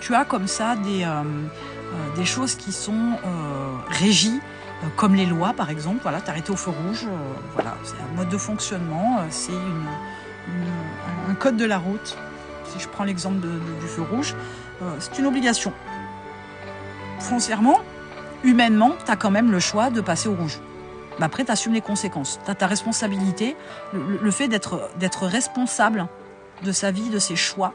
A: Tu as comme ça des choses qui sont régies, comme les lois par exemple. Voilà, t'arrêter au feu rouge, voilà, c'est un mode de fonctionnement, c'est un code de la route. Si je prends l'exemple du feu rouge, c'est une obligation. Foncièrement, humainement, tu as quand même le choix de passer au rouge. Mais après, tu assumes les conséquences. Tu as ta responsabilité, le fait d'être responsable de sa vie, de ses choix,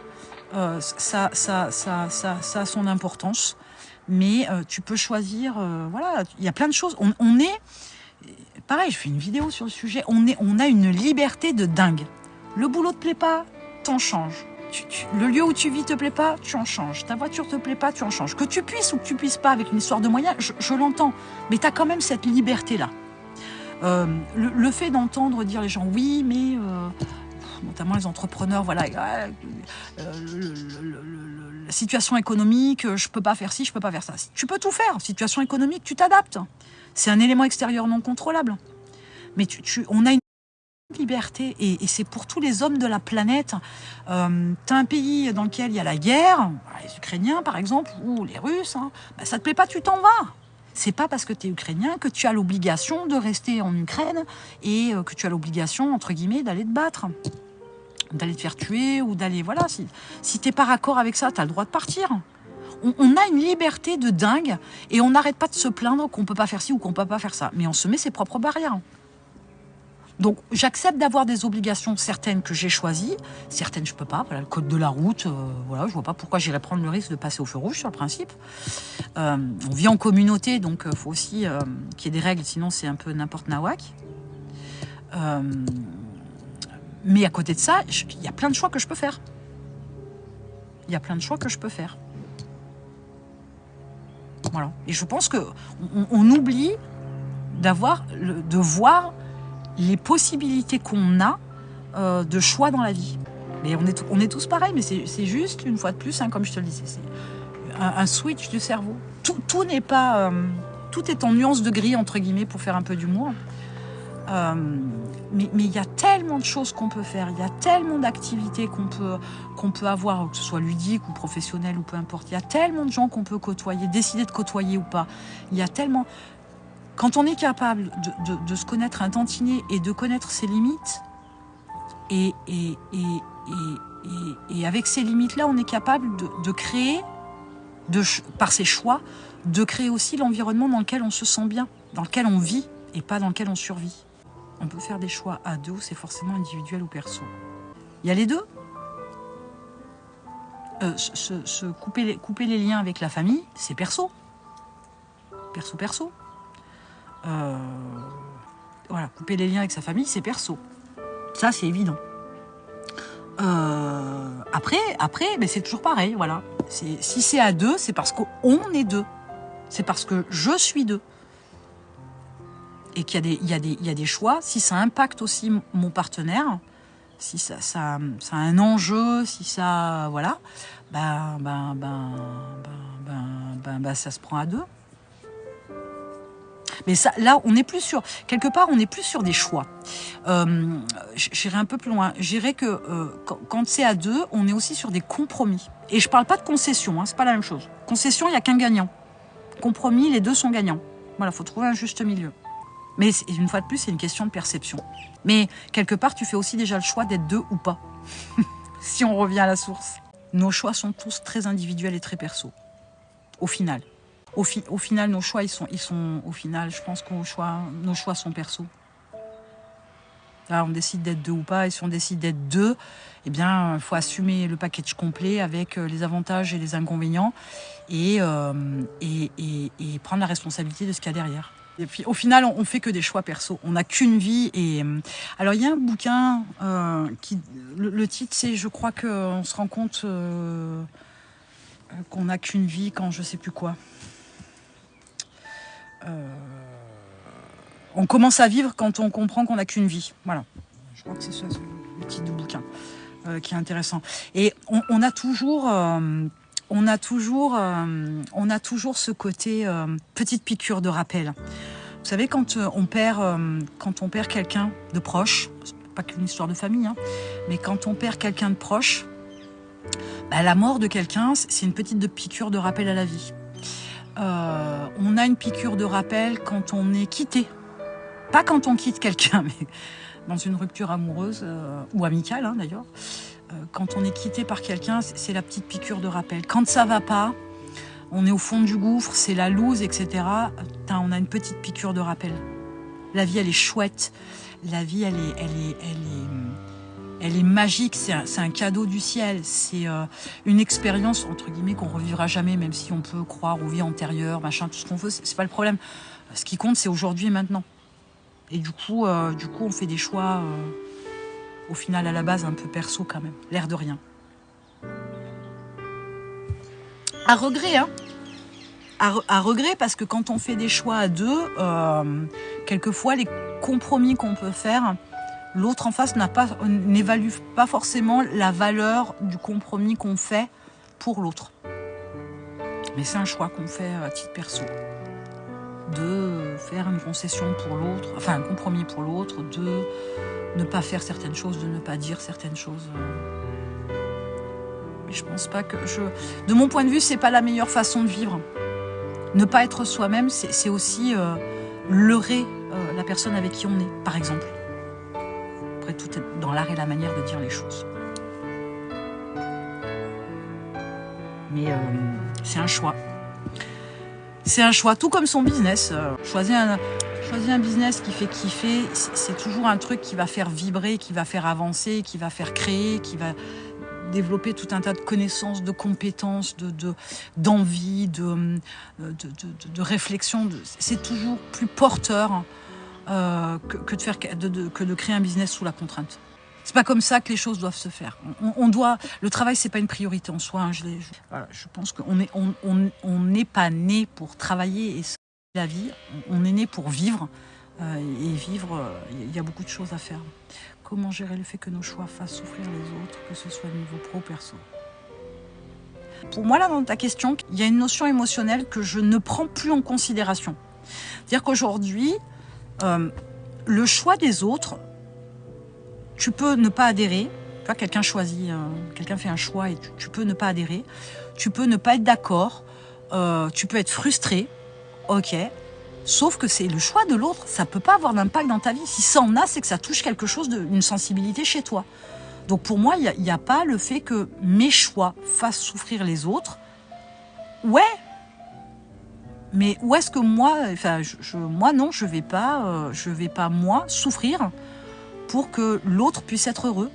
A: ça a son importance. Mais tu peux choisir, voilà, il y a plein de choses. On est, pareil, je fais une vidéo sur le sujet, on a une liberté de dingue. Le boulot te plaît pas, t'en changes. Le lieu où tu vis te plaît pas, tu en changes. Ta voiture te plaît pas, tu en changes. Que tu puisses ou que tu puisses pas avec une histoire de moyens, je l'entends. Mais tu as quand même cette liberté-là. Le fait d'entendre dire les gens, oui, mais... notamment les entrepreneurs, voilà, la situation économique, je peux pas faire ci, je peux pas faire ça. Tu peux tout faire. Situation économique, tu t'adaptes. C'est un élément extérieur non contrôlable. Mais on a une liberté, et c'est pour tous les hommes de la planète. Tu as un pays dans lequel il y a la guerre, les Ukrainiens par exemple, ou les Russes, hein, bah, ça te plaît pas, tu t'en vas. C'est pas parce que tu es ukrainien que tu as l'obligation de rester en Ukraine et que tu as l'obligation, entre guillemets, d'aller te battre, d'aller te faire tuer ou d'aller... Voilà, si tu n'es pas raccord avec ça, tu as le droit de partir. On a une liberté de dingue et on n'arrête pas de se plaindre qu'on peut pas faire ci ou qu'on peut pas faire ça. Mais on se met ses propres barrières. Donc, j'accepte d'avoir des obligations certaines que j'ai choisies, certaines je peux pas. Voilà, le code de la route, voilà, je vois pas pourquoi j'irais prendre le risque de passer au feu rouge sur le principe. On vit en communauté, donc il faut aussi qu'il y ait des règles, sinon c'est un peu n'importe nawak. Mais à côté de ça, il y a plein de choix que je peux faire. Il y a plein de choix que je peux faire. Voilà. Et je pense que on oublie de voir les possibilités qu'on a de choix dans la vie. Mais on est tous pareils, mais c'est juste, une fois de plus, hein, comme je te le disais, c'est un switch du cerveau. Tout n'est pas... tout est en nuance de gris, entre guillemets, pour faire un peu d'humour. Mais il y a tellement de choses qu'on peut faire, il y a tellement d'activités qu'on peut avoir, que ce soit ludique ou professionnel ou peu importe. Il y a tellement de gens qu'on peut côtoyer, décider de côtoyer ou pas. Il y a tellement... Quand on est capable de se connaître un tantinet et de connaître ses limites, et avec ces limites-là, on est capable de créer, par ses choix, de créer aussi l'environnement dans lequel on se sent bien, dans lequel on vit et pas dans lequel on survit. On peut faire des choix à deux, c'est forcément individuel ou perso. Il y a les deux. Couper les liens avec la famille, c'est perso. Perso. Voilà, couper les liens avec sa famille, c'est perso. Ça, c'est évident. Après, mais c'est toujours pareil, voilà. Si c'est à deux, c'est parce qu'on est deux. C'est parce que je suis deux. Et qu'il y a des choix, si ça impacte aussi mon partenaire, si ça a un enjeu, si ça... Voilà, ça se prend à deux. Mais ça, là, on est plus sur... Quelque part, on n'est plus sur des choix. J'irai un peu plus loin. Je dirais que quand c'est à deux, on est aussi sur des compromis. Et je ne parle pas de concession, hein, c'est pas la même chose. Concession, il n'y a qu'un gagnant. Compromis, les deux sont gagnants. Voilà, il faut trouver un juste milieu. Mais une fois de plus, c'est une question de perception. Mais quelque part, tu fais aussi déjà le choix d'être deux ou pas. Si on revient à la source. Nos choix sont tous très individuels et très perso. Au final. Au final, nos choix, ils sont au final, je pense que nos choix sont perso. Là, on décide d'être deux ou pas, et si on décide d'être deux, eh bien, il faut assumer le package complet avec les avantages et les inconvénients et prendre la responsabilité de ce qu'il y a derrière. Et puis, au final, on fait que des choix perso. On n'a qu'une vie. Alors, il y a un bouquin le titre, c'est, je crois qu'on se rend compte... qu'on n'a qu'une vie quand je sais plus quoi. On commence à vivre quand on comprend qu'on n'a qu'une vie. Voilà. Je crois que c'est ça, c'est le titre du bouquin qui est intéressant. Et on a toujours ce côté petite piqûre de rappel. Vous savez, quand on perd quelqu'un de proche, c'est pas qu'une histoire de famille, hein, mais quand on perd quelqu'un de proche, bah, la mort de quelqu'un, c'est une petite piqûre de rappel à la vie. On a une piqûre de rappel quand on est quitté. Pas quand on quitte quelqu'un, mais dans une rupture amoureuse ou amicale hein, d'ailleurs. Quand on est quitté par quelqu'un, c'est la petite piqûre de rappel. Quand ça va pas, on est au fond du gouffre, c'est la loose, etc. On a une petite piqûre de rappel. La vie, elle est chouette. La vie, elle est magique. C'est un cadeau du ciel. C'est une expérience, entre guillemets, qu'on revivra jamais, même si on peut croire aux vies antérieures, machin, tout ce qu'on veut. C'est pas le problème. Ce qui compte, c'est aujourd'hui et maintenant. Et du coup, on fait des choix, au final, à la base, un peu perso quand même. L'air de rien. À regret, hein. À regret, parce que quand on fait des choix à deux, quelquefois, les compromis qu'on peut faire, l'autre en face n'évalue pas forcément la valeur du compromis qu'on fait pour l'autre. Mais c'est un choix qu'on fait à titre perso. De faire une concession pour l'autre, enfin un compromis pour l'autre, de ne pas faire certaines choses, de ne pas dire certaines choses. Mais je pense pas que de mon point de vue, c'est pas la meilleure façon de vivre. Ne pas être soi-même, c'est aussi leurrer la personne avec qui on est, par exemple. Après, tout est dans l'art et la manière de dire les choses. Mais c'est un choix. C'est un choix, tout comme son business. Choisir un business qui fait kiffer, c'est toujours un truc qui va faire vibrer, qui va faire avancer, qui va faire créer, qui va développer tout un tas de connaissances, de compétences, d'envie, de réflexion. C'est toujours plus porteur que de créer un business sous la contrainte. C'est pas comme ça que les choses doivent se faire. Le travail, c'est pas une priorité en soi. Hein. Je pense qu'on n'est pas né pour travailler et se la vie. On est né pour vivre. Et vivre, il y a beaucoup de choses à faire. Comment gérer le fait que nos choix fassent souffrir les autres, que ce soit au niveau pro ou perso? Pour moi, là, dans ta question, il y a une notion émotionnelle que je ne prends plus en considération. C'est-à-dire qu'aujourd'hui, le choix des autres, tu peux ne pas adhérer. Tu vois, quelqu'un fait un choix et tu peux ne pas adhérer. Tu peux ne pas être d'accord. Tu peux être frustré. Ok. Sauf que c'est le choix de l'autre. Ça peut pas avoir d'impact dans ta vie. Si ça en a, c'est que ça touche quelque chose, une sensibilité chez toi. Donc pour moi, il n'y a pas le fait que mes choix fassent souffrir les autres. Ouais. Mais où est-ce que moi, moi non, je vais pas moi souffrir pour que l'autre puisse être heureux,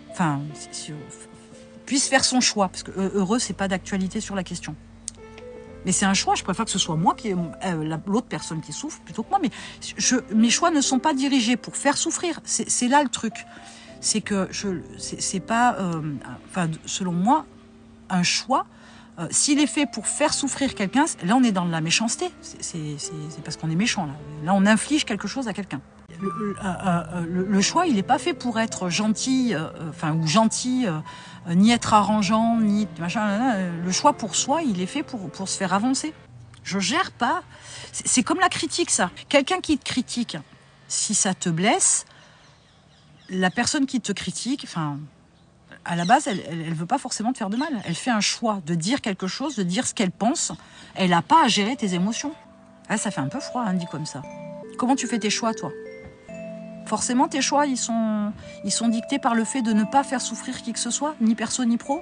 A: puisse faire son choix, parce que heureux, c'est pas d'actualité sur la question. Mais c'est un choix, je préfère que ce soit moi qui l'autre personne qui souffre plutôt que moi, mais mes choix ne sont pas dirigés pour faire souffrir, c'est là le truc. C'est que c'est pas, selon moi, un choix. S'il est fait pour faire souffrir quelqu'un, là on est dans la méchanceté, c'est parce qu'on est méchant, là on inflige quelque chose à quelqu'un. Le choix, il n'est pas fait pour être gentil, ni être arrangeant, ni machin. Le choix pour soi, il est fait pour se faire avancer. Je gère pas. C'est comme la critique, ça. Quelqu'un qui te critique, si ça te blesse, la personne qui te critique, à la base, elle veut pas forcément te faire de mal. Elle fait un choix de dire quelque chose, de dire ce qu'elle pense. Elle n'a pas à gérer tes émotions. Ah, ça fait un peu froid, hein, dit comme ça. Comment tu fais tes choix, toi ? Forcément, tes choix, ils sont dictés par le fait de ne pas faire souffrir qui que ce soit, ni perso ni pro.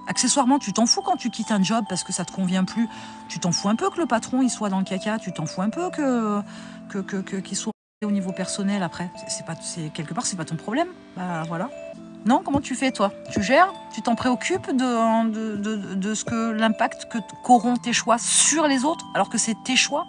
A: Accessoirement, tu t'en fous quand tu quittes un job parce que ça te convient plus. Tu t'en fous un peu que le patron il soit dans le caca. Tu t'en fous un peu qu'il soit au niveau personnel après. Quelque part, c'est pas ton problème. Bah voilà. Non, comment tu fais toi? Tu gères? Tu t'en préoccupes de ce que l'impact qu'auront tes choix sur les autres alors que c'est tes choix?